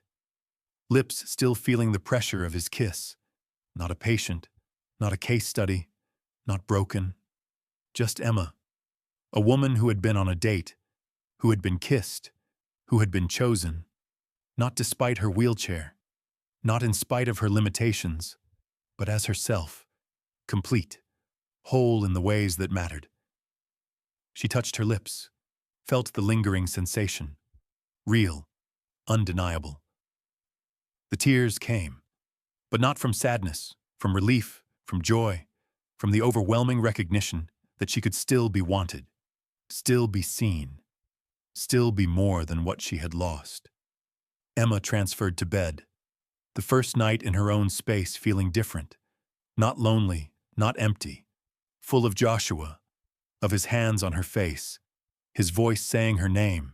A: lips still feeling the pressure of his kiss. Not a patient, not a case study, not broken, just Emma, a woman who had been on a date, who had been kissed, who had been chosen, not despite her wheelchair, not in spite of her limitations, but as herself, complete, whole in the ways that mattered. She touched her lips, felt the lingering sensation, real, undeniable. The tears came, but not from sadness, from relief, from joy, from the overwhelming recognition that she could still be wanted, still be seen, still be more than what she had lost. Emma transferred to bed, the first night in her own space feeling different, not lonely, not empty, full of Joshua, of his hands on her face, his voice saying her name,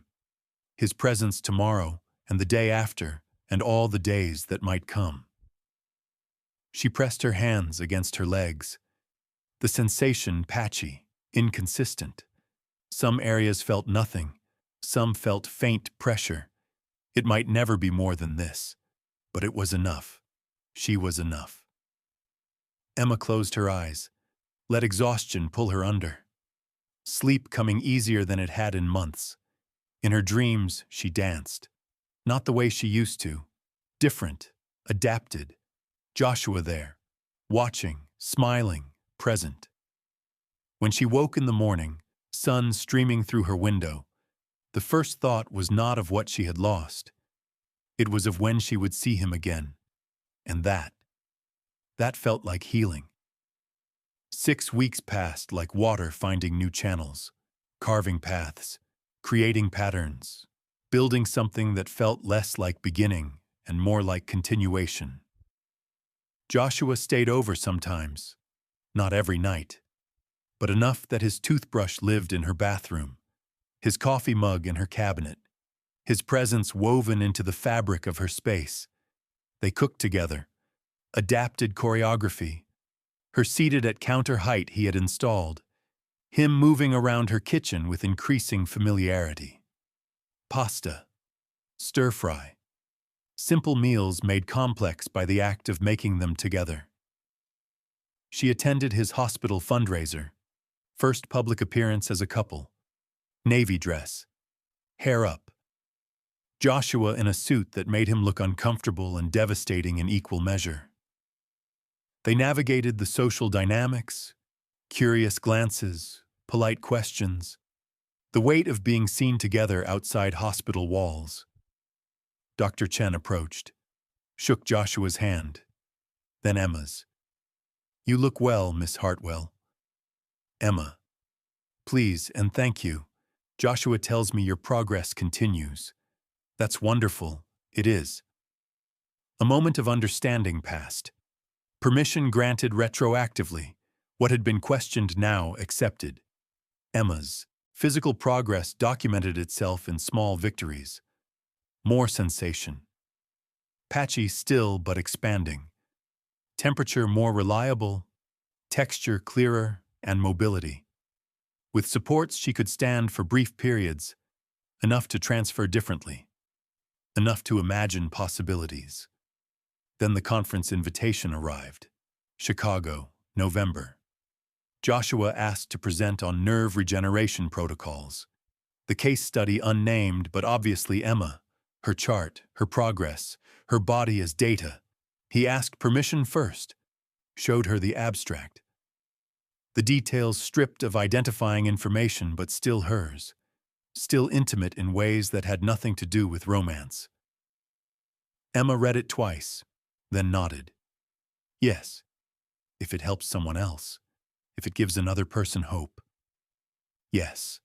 A: his presence tomorrow and the day after and all the days that might come. She pressed her hands against her legs, the sensation patchy, inconsistent. Some areas felt nothing, some felt faint pressure. It might never be more than this, but it was enough. She was enough. Emma closed her eyes, let exhaustion pull her under. Sleep coming easier than it had in months. In her dreams, she danced. Not the way she used to. Different, adapted. Joshua there, watching, smiling, present. When she woke in the morning, sun streaming through her window, the first thought was not of what she had lost. It was of when she would see him again. And that felt like healing. 6 weeks passed like water finding new channels, carving paths, creating patterns, building something that felt less like beginning and more like continuation. Joshua stayed over sometimes, not every night, but enough that his toothbrush lived in her bathroom, his coffee mug in her cabinet, his presence woven into the fabric of her space. They cooked together, adapted choreography, her seated at counter height he had installed, him moving around her kitchen with increasing familiarity. Pasta, stir-fry, simple meals made complex by the act of making them together. She attended his hospital fundraiser, first public appearance as a couple, navy dress, hair up. Joshua in a suit that made him look uncomfortable and devastating in equal measure. They navigated the social dynamics, curious glances, polite questions, the weight of being seen together outside hospital walls. Dr. Chen approached, shook Joshua's hand, then Emma's. "You look well, Miss Hartwell." Emma. "Please and thank you. Joshua tells me your progress continues." "That's wonderful. It is." A moment of understanding passed. Permission granted retroactively. What had been questioned now accepted. Emma's physical progress documented itself in small victories. More sensation. Patchy still but expanding. Temperature more reliable, texture clearer, and mobility. With supports she could stand for brief periods, enough to transfer differently, enough to imagine possibilities. Then the conference invitation arrived. Chicago, November. Joshua asked to present on nerve regeneration protocols. The case study unnamed, but obviously Emma. Her chart, her progress, her body as data. He asked permission first, showed her the abstract. The details stripped of identifying information, but still hers. Still intimate in ways that had nothing to do with romance. Emma read it twice, then nodded. Yes, if it helps someone else, if it gives another person hope. Yes.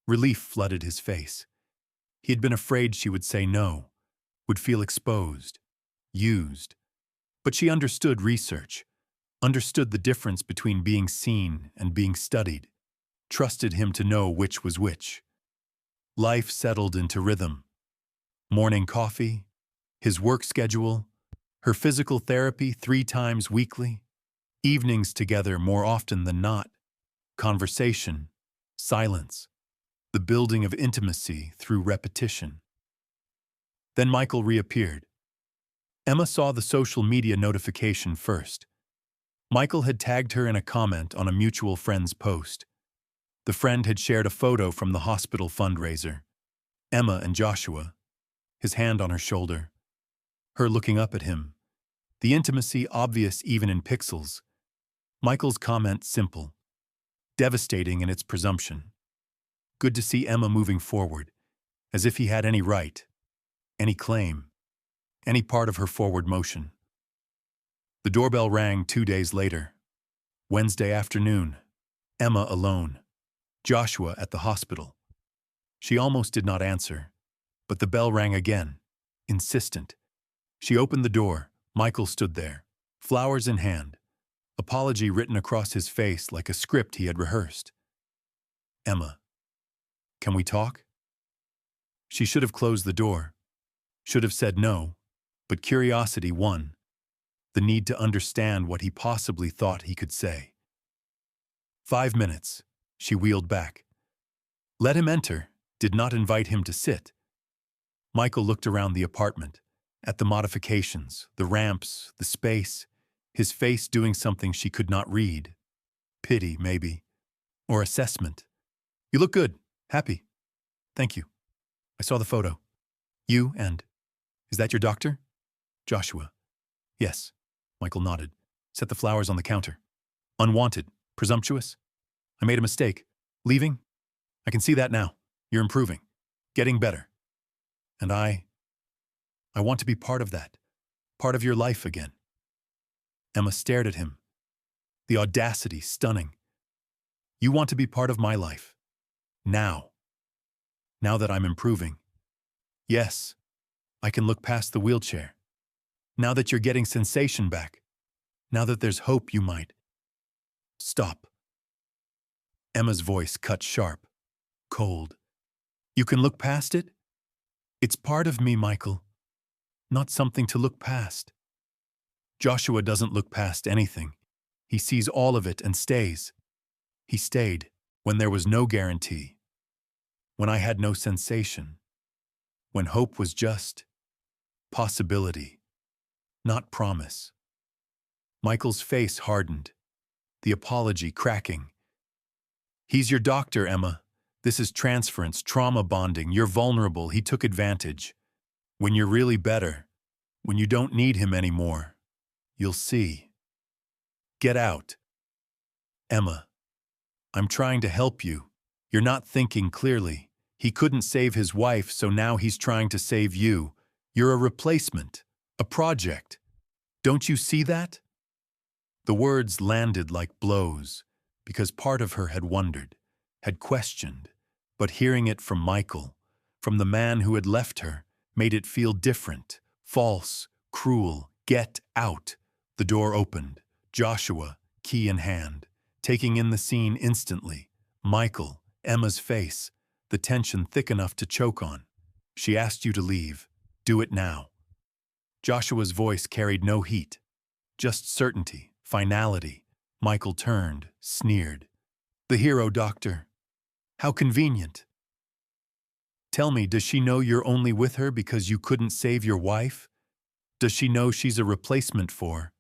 A: Relief flooded his face. He had been afraid she would say no, would feel exposed, used. But she understood research, understood the difference between being seen and being studied, trusted him to know which was which. Life settled into rhythm. Morning coffee, his work schedule, her physical therapy 3 times weekly, evenings together more often than not, conversation, silence, the building of intimacy through repetition. Then Michael reappeared. Emma saw the social media notification first. Michael had tagged her in a comment on a mutual friend's post. The friend had shared a photo from the hospital fundraiser. Emma and Joshua, his hand on her shoulder, her looking up at him, the intimacy obvious even in pixels. Michael's comment simple, devastating in its presumption. Good to see Emma moving forward, as if he had any right, any claim, any part of her forward motion. The doorbell rang 2 days later. Wednesday afternoon. Emma alone. Joshua at the hospital. She almost did not answer, but the bell rang again, insistent. She opened the door. Michael stood there, flowers in hand, apology written across his face like a script he had rehearsed. Emma, can we talk? She should have closed the door, should have said no, but curiosity won, the need to understand what he possibly thought he could say. 5 minutes, she wheeled back. Let him enter, did not invite him to sit. Michael looked around the apartment, at the modifications, the ramps, the space, his face doing something she could not read. Pity, maybe. Or assessment. You look good. Happy. Thank you. I saw the photo. You and... Is that your doctor? Joshua. Yes. Michael nodded. Set the flowers on the counter. Unwanted. Presumptuous. I made a mistake. Leaving? I can see that now. You're improving. Getting better. And I want to be part of that. Part of your life again. Emma stared at him. The audacity stunning. You want to be part of my life. Now. Now that I'm improving. Yes. I can look past the wheelchair. Now that you're getting sensation back. Now that there's hope you might. Stop. Emma's voice cut sharp. Cold. You can look past it? It's part of me, Michael. Not something to look past. Joshua doesn't look past anything. He sees all of it and stays. He stayed when there was no guarantee, when I had no sensation, when hope was just possibility, not promise. Michael's face hardened, the apology cracking. He's your doctor, Emma. This is transference, trauma bonding. You're vulnerable. He took advantage. When you're really better, when you don't need him anymore, you'll see. Get out. Emma, I'm trying to help you. You're not thinking clearly. He couldn't save his wife, so now he's trying to save you. You're a replacement, a project. Don't you see that? The words landed like blows, because part of her had wondered, had questioned, but hearing it from Michael, from the man who had left her, made it feel different, false, cruel. Get out. The door opened. Joshua, key in hand, taking in the scene instantly. Michael, Emma's face, the tension thick enough to choke on. She asked you to leave. Do it now. Joshua's voice carried no heat, just certainty, finality. Michael turned, sneered. The hero doctor. How convenient. Tell me, does she know you're only with her because you couldn't save your wife? Does she know she's a replacement for?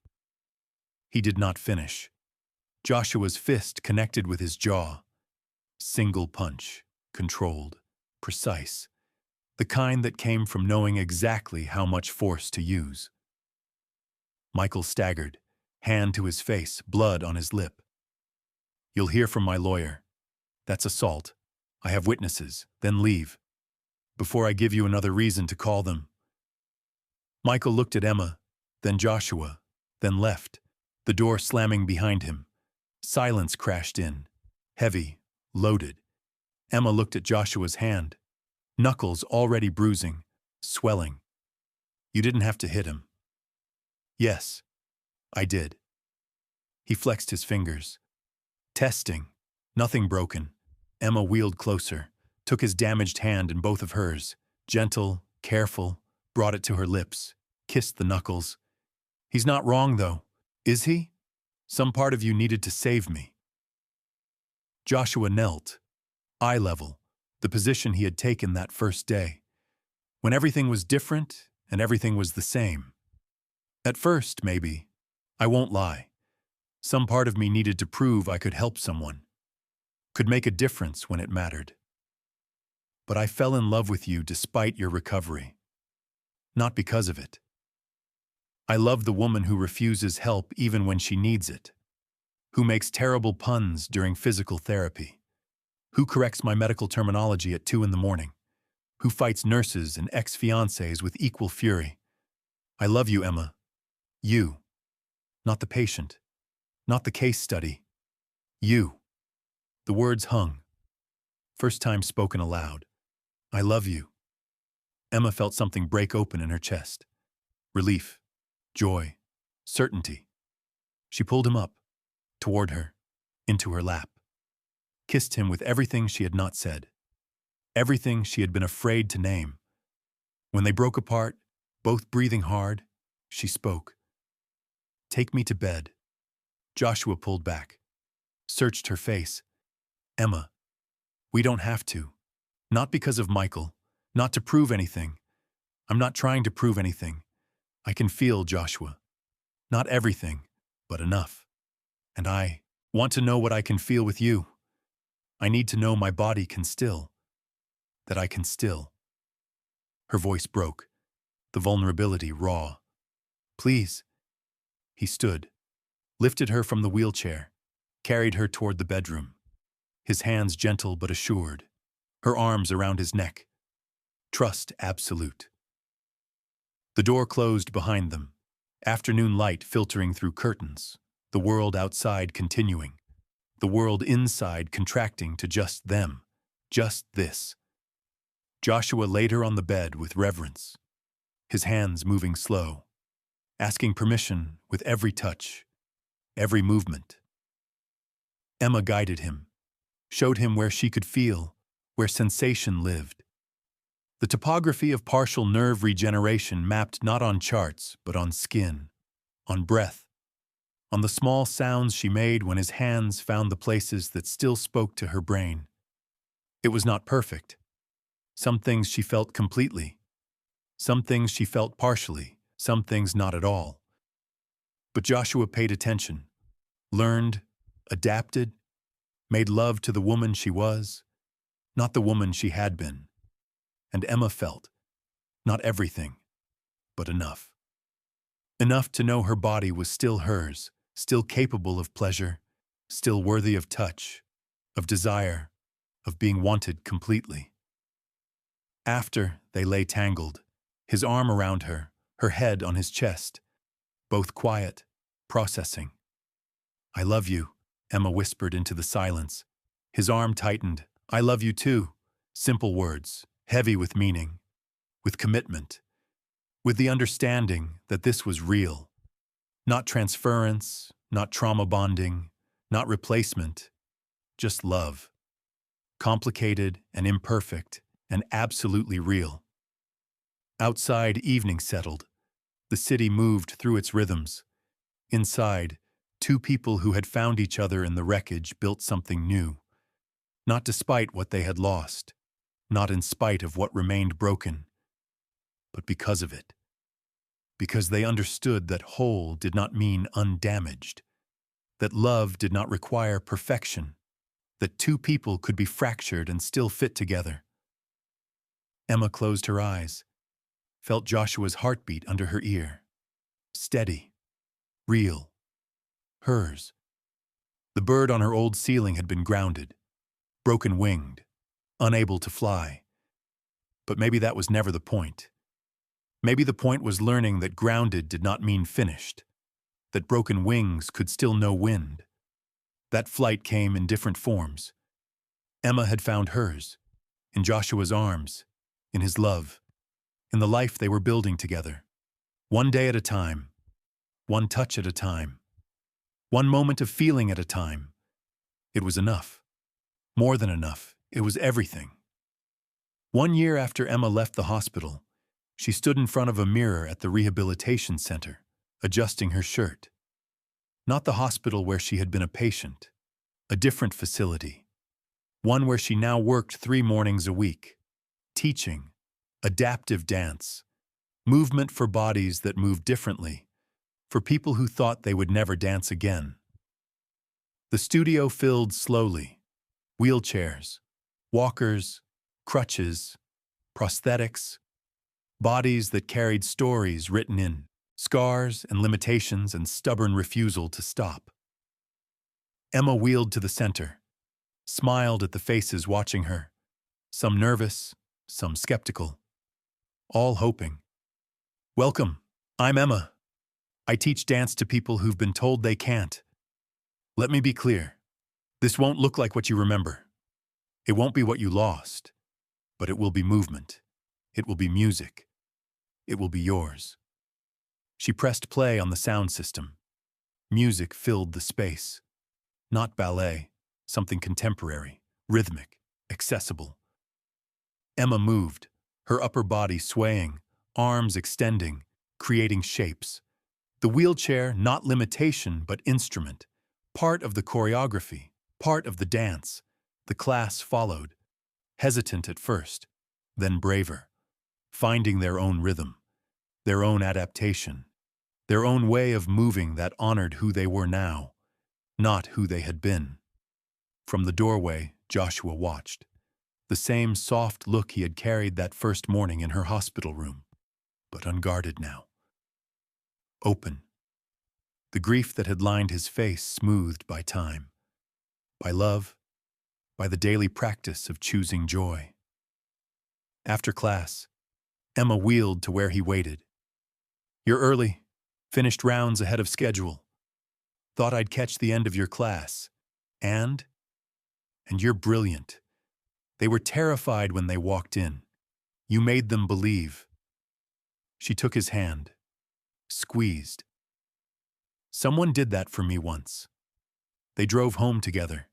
A: He did not finish. Joshua's fist connected with his jaw. Single punch, controlled, precise. The kind that came from knowing exactly how much force to use. Michael staggered, hand to his face, blood on his lip. You'll hear from my lawyer. That's assault. I have witnesses. Then leave. Before I give you another reason to call them. Michael looked at Emma, then Joshua, then left, the door slamming behind him. Silence crashed in, heavy, loaded. Emma looked at Joshua's hand, knuckles already bruising, swelling. You didn't have to hit him. Yes, I did. He flexed his fingers. Testing. Nothing broken. Emma wheeled closer, took his damaged hand in both of hers, gentle, careful, brought it to her lips, kissed the knuckles. He's not wrong, though, is he? Some part of you needed to save me. Joshua knelt, eye level, the position he had taken that first day, when everything was different and everything was the same. At first, maybe, I won't lie, some part of me needed to prove I could help someone, could make a difference when it mattered. But I fell in love with you despite your recovery, not because of it. I love the woman who refuses help even when she needs it, who makes terrible puns during physical therapy, who corrects my medical terminology at 2 a.m, who fights nurses and ex-fiancés with equal fury. I love you, Emma. You. Not the patient. Not the case study. You. The words hung. First time spoken aloud. I love you. Emma felt something break open in her chest. Relief. Joy. Certainty. She pulled him up, toward her, into her lap. Kissed him with everything she had not said. Everything she had been afraid to name. When they broke apart, both breathing hard, she spoke. Take me to bed. Joshua pulled back, searched her face. Emma, we don't have to. Not because of Michael, not to prove anything. I'm not trying to prove anything. I can feel, Joshua. Not everything, but enough. And I want to know what I can feel with you. I need to know my body can still. That I can still. Her voice broke, the vulnerability raw. Please. He stood, lifted her from the wheelchair, carried her toward the bedroom, his hands gentle but assured, her arms around his neck. Trust absolute. The door closed behind them, afternoon light filtering through curtains, the world outside continuing, the world inside contracting to just them, just this. Joshua laid her on the bed with reverence, his hands moving slow, asking permission with every touch, every movement. Emma guided him, showed him where she could feel, where sensation lived. The topography of partial nerve regeneration mapped not on charts, but on skin, on breath, on the small sounds she made when his hands found the places that still spoke to her brain. It was not perfect. Some things she felt completely. Some things she felt partially, some things not at all. But Joshua paid attention, learned, adapted, made love to the woman she was, not the woman she had been. And Emma felt, not everything, but enough. Enough to know her body was still hers, still capable of pleasure, still worthy of touch, of desire, of being wanted completely. After, they lay tangled, his arm around her, her head on his chest, both quiet, processing. I love you, Emma whispered into the silence. His arm tightened. I love you too. Simple words, heavy with meaning, with commitment, with the understanding that this was real. Not transference, not trauma bonding, not replacement, just love. Complicated and imperfect and absolutely real. Outside, evening settled. The city moved through its rhythms. Inside, two people who had found each other in the wreckage built something new. Not despite what they had lost, not in spite of what remained broken, but because of it. Because they understood that whole did not mean undamaged, that love did not require perfection, that two people could be fractured and still fit together. Emma closed her eyes, felt Joshua's heartbeat under her ear. Steady, real, hers. The bird on her old ceiling had been grounded, broken-winged, unable to fly. But maybe that was never the point. Maybe the point was learning that grounded did not mean finished, that broken wings could still know wind. That flight came in different forms. Emma had found hers, in Joshua's arms, in his love, in the life they were building together. One day at a time, one touch at a time, one moment of feeling at a time. It was enough. More than enough. It was everything. 1 year after Emma left the hospital, She stood in front of a mirror at the rehabilitation center, adjusting her shirt. Not the hospital where she had been a patient, a different facility, one where she now worked 3 mornings a week, teaching, adaptive dance, movement for bodies that move differently, for people who thought they would never dance again. The studio filled slowly. Wheelchairs, walkers, crutches, prosthetics, bodies that carried stories written in, scars and limitations and stubborn refusal to stop. Emma wheeled to the center, smiled at the faces watching her, some nervous, some skeptical, all hoping. "Welcome, I'm Emma. I teach dance to people who've been told they can't. Let me be clear. This won't look like what you remember. It won't be what you lost, but it will be movement. It will be music. It will be yours." She pressed play on the sound system. Music filled the space. Not ballet, something contemporary, rhythmic, accessible. Emma moved, her upper body swaying, arms extending, creating shapes. The wheelchair, not limitation, but instrument. Part of the choreography, part of the dance. The class followed, hesitant at first, then braver, finding their own rhythm, their own adaptation, their own way of moving that honored who they were now, not who they had been. From the doorway, Joshua watched, the same soft look he had carried that first morning in her hospital room, but unguarded now. Open. The grief that had lined his face smoothed by time, by love, by the daily practice of choosing joy. After class, Emma wheeled to where he waited. "You're early. Finished rounds ahead of schedule. Thought I'd catch the end of your class. And you're brilliant. They were terrified when they walked in. You made them believe." She took his hand, squeezed. "Someone did that for me once." They drove home together.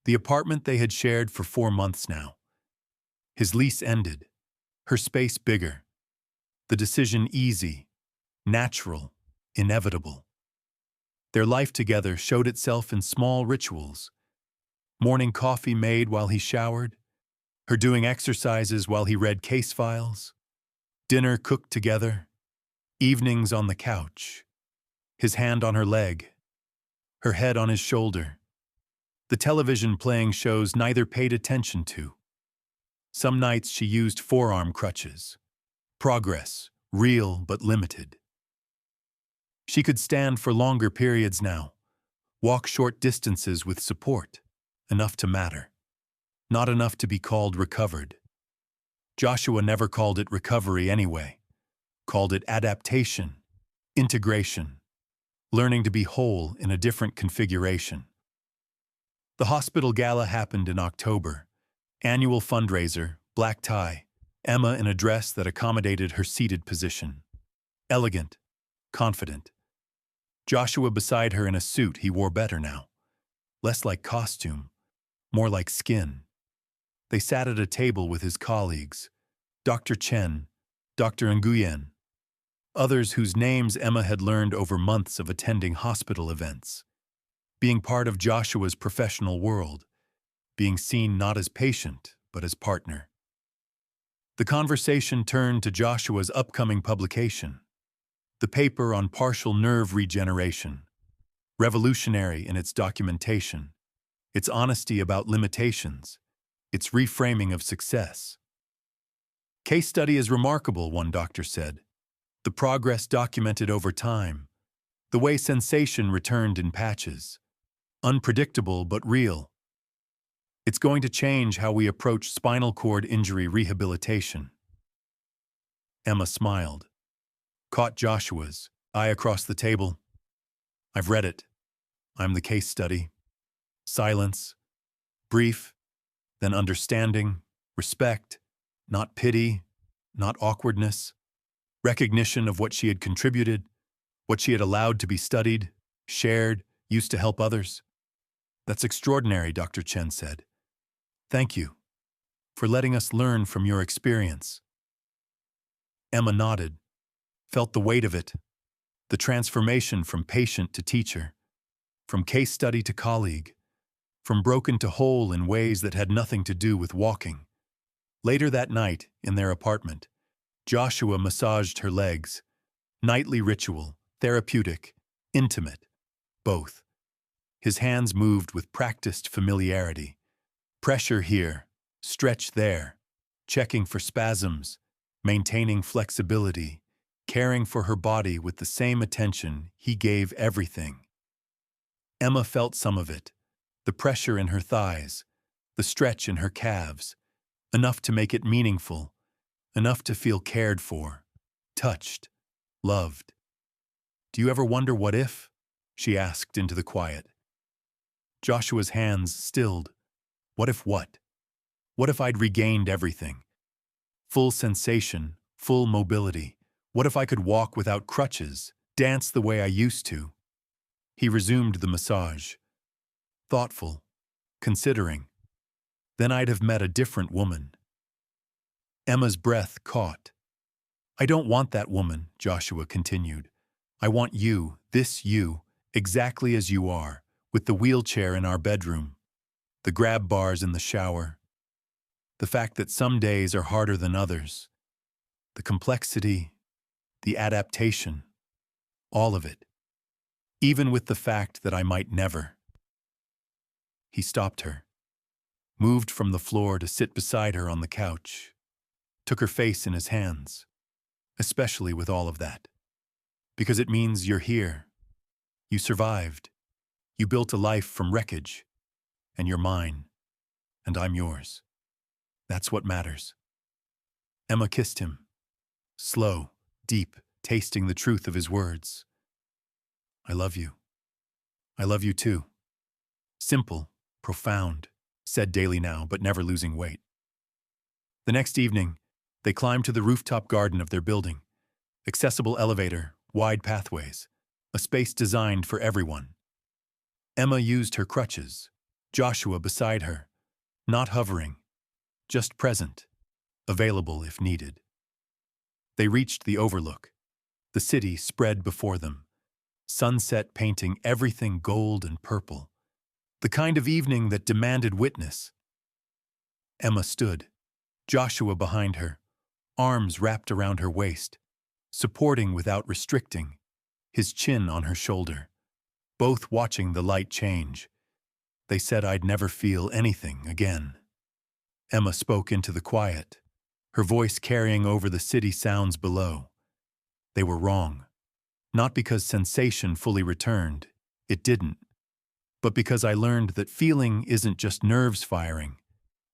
A: The apartment they had shared for 4 months now. His lease ended, her space bigger, the decision easy, natural, inevitable. Their life together showed itself in small rituals. Morning coffee made while he showered, her doing exercises while he read case files, dinner cooked together, evenings on the couch, his hand on her leg, her head on his shoulder. The television playing shows neither paid attention to. Some nights she used forearm crutches. Progress, real but limited. She could stand for longer periods now, walk short distances with support, enough to matter, not enough to be called recovered. Joshua never called it recovery anyway, called it adaptation, integration, learning to be whole in a different configuration. The hospital gala happened in October. Annual fundraiser, black tie, Emma in a dress that accommodated her seated position. Elegant, confident. Joshua beside her in a suit he wore better now. Less like costume, more like skin. They sat at a table with his colleagues, Dr. Chen, Dr. Nguyen, others whose names Emma had learned over months of attending hospital events. Being part of Joshua's professional world, being seen not as patient, but as partner. The conversation turned to Joshua's upcoming publication, the paper on partial nerve regeneration, revolutionary in its documentation, its honesty about limitations, its reframing of success. "Case study is remarkable," one doctor said. "The progress documented over time, the way sensation returned in patches. Unpredictable but real. It's going to change how we approach spinal cord injury rehabilitation." Emma smiled, caught Joshua's eye across the table. "I've read it. I'm the case study." Silence, brief, then understanding, respect, not pity, not awkwardness, recognition of what she had contributed, what she had allowed to be studied, shared, used to help others. "That's extraordinary," Dr. Chen said. "Thank you for letting us learn from your experience." Emma nodded, felt the weight of it, the transformation from patient to teacher, from case study to colleague, from broken to whole in ways that had nothing to do with walking. Later that night, in their apartment, Joshua massaged her legs. Nightly ritual, therapeutic, intimate, both. His hands moved with practiced familiarity. Pressure here, stretch there, checking for spasms, maintaining flexibility, caring for her body with the same attention he gave everything. Emma felt some of it, the pressure in her thighs, the stretch in her calves, enough to make it meaningful, enough to feel cared for, touched, loved. "Do you ever wonder what if?" she asked into the quiet. Joshua's hands stilled. What if what? What if I'd regained everything? Full sensation, full mobility. What if I could walk without crutches, dance the way I used to? He resumed the massage. Thoughtful, considering. Then I'd have met a different woman. Emma's breath caught. "I don't want that woman," Joshua continued. "I want you, this you, exactly as you are, with the wheelchair in our bedroom, the grab bars in the shower, the fact that some days are harder than others, the complexity, the adaptation, all of it, even with the fact that I might never." He stopped her, moved from the floor to sit beside her on the couch, took her face in his hands, especially with all of that. "Because it means you're here. You survived. You built a life from wreckage. And you're mine. And I'm yours. That's what matters." Emma kissed him. Slow, deep, tasting the truth of his words. "I love you. I love you too." Simple, profound, said daily now, but never losing weight. The next evening, they climbed to the rooftop garden of their building. Accessible elevator, wide pathways, a space designed for everyone. Emma used her crutches, Joshua beside her, not hovering, just present, available if needed. They reached the overlook. The city spread before them, sunset painting everything gold and purple, the kind of evening that demanded witness. Emma stood, Joshua behind her, arms wrapped around her waist, supporting without restricting, his chin on her shoulder, both watching the light change. They said I'd never feel anything again. Emma spoke into the quiet, her voice carrying over the city sounds below. They were wrong. Not because sensation fully returned, it didn't, but because I learned that feeling isn't just nerves firing.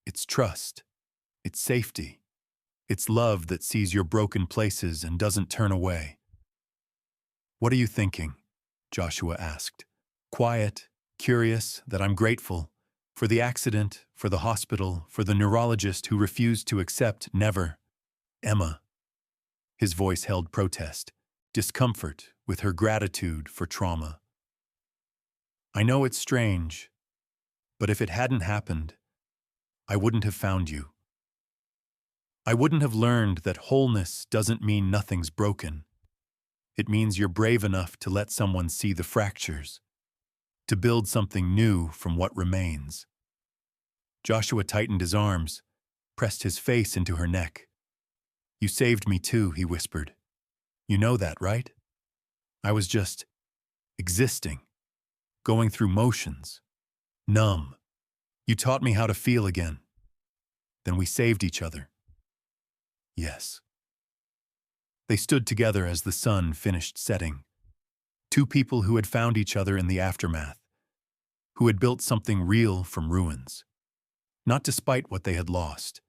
A: It's trust. It's safety. It's love that sees your broken places and doesn't turn away. "What are you thinking?" Joshua asked. Quiet, curious, that I'm grateful. For the accident, for the hospital, for the neurologist who refused to accept never. Emma. His voice held protest, discomfort with her gratitude for trauma. "I know it's strange, but if it hadn't happened, I wouldn't have found you. I wouldn't have learned that wholeness doesn't mean nothing's broken. It means you're brave enough to let someone see the fractures, to build something new from what remains." Joshua tightened his arms, pressed his face into her neck. "You saved me too," he whispered. "You know that, right? I was just existing, going through motions, numb. You taught me how to feel again. Then we saved each other." "Yes." They stood together as the sun finished setting. Two people who had found each other in the aftermath, who had built something real from ruins. Not despite what they had lost,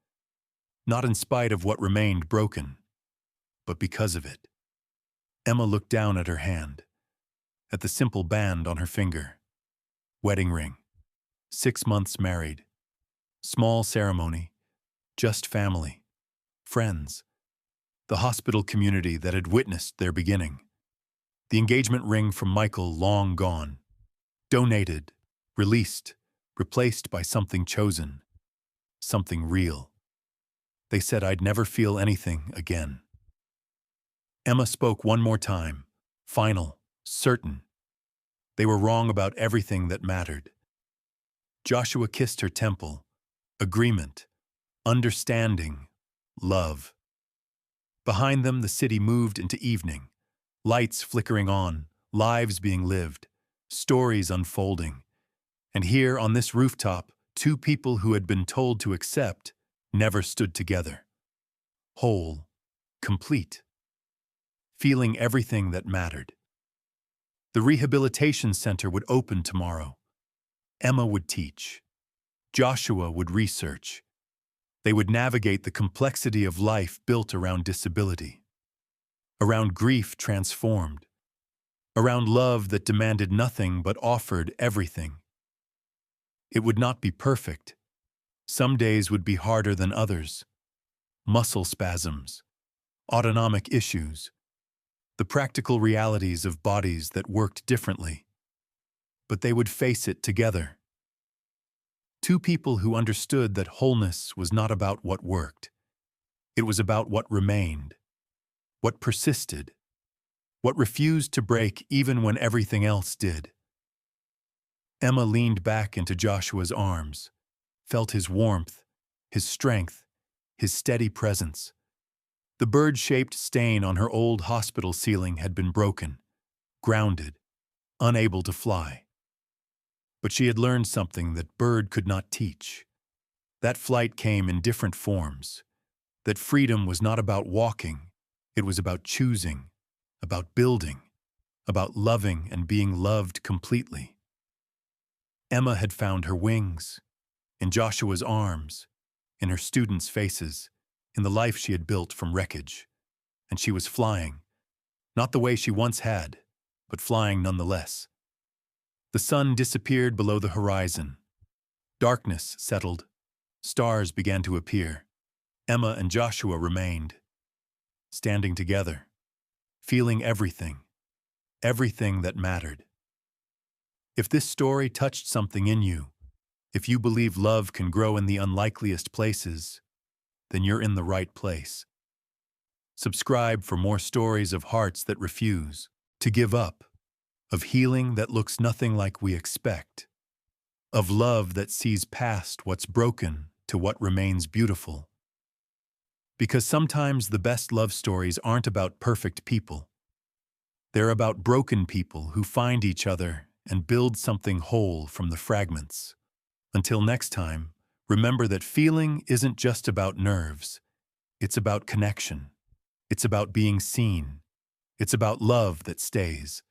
A: not in spite of what remained broken, but because of it. Emma looked down at her hand, at the simple band on her finger. Wedding ring. 6 months married. Small ceremony. Just family. Friends. The hospital community that had witnessed their beginning. The engagement ring from Michael long gone. Donated, released, replaced by something chosen. Something real. They said I'd never feel anything again. Emma spoke one more time, final, certain. They were wrong about everything that mattered. Joshua kissed her temple. Agreement, understanding, love. Behind them, the city moved into evening, lights flickering on, lives being lived, stories unfolding. And here, on this rooftop, two people who had been told to accept never stood together. Whole, complete, feeling everything that mattered. The rehabilitation center would open tomorrow. Emma would teach. Joshua would research. They would navigate the complexity of life built around disability, around grief transformed, around love that demanded nothing but offered everything. It would not be perfect. Some days would be harder than others. Muscle spasms, autonomic issues, the practical realities of bodies that worked differently. But they would face it together. Two people who understood that wholeness was not about what worked. It was about what remained, what persisted, what refused to break even when everything else did. Emma leaned back into Joshua's arms, felt his warmth, his strength, his steady presence. The bird-shaped stain on her old hospital ceiling had been broken, grounded, unable to fly. But she had learned something that bird could not teach. That flight came in different forms. That freedom was not about walking, it was about choosing, about building, about loving and being loved completely. Emma had found her wings, in Joshua's arms, in her students' faces, in the life she had built from wreckage. And she was flying, not the way she once had, but flying nonetheless. The sun disappeared below the horizon. Darkness settled. Stars began to appear. Emma and Joshua remained, standing together, feeling everything that mattered. If this story touched something in you, if you believe love can grow in the unlikeliest places, then you're in the right place. Subscribe for more stories of hearts that refuse to give up, of healing that looks nothing like we expect, of love that sees past what's broken to what remains beautiful. Because sometimes the best love stories aren't about perfect people. They're about broken people who find each other and build something whole from the fragments. Until next time, remember that feeling isn't just about nerves. It's about connection. It's about being seen. It's about love that stays.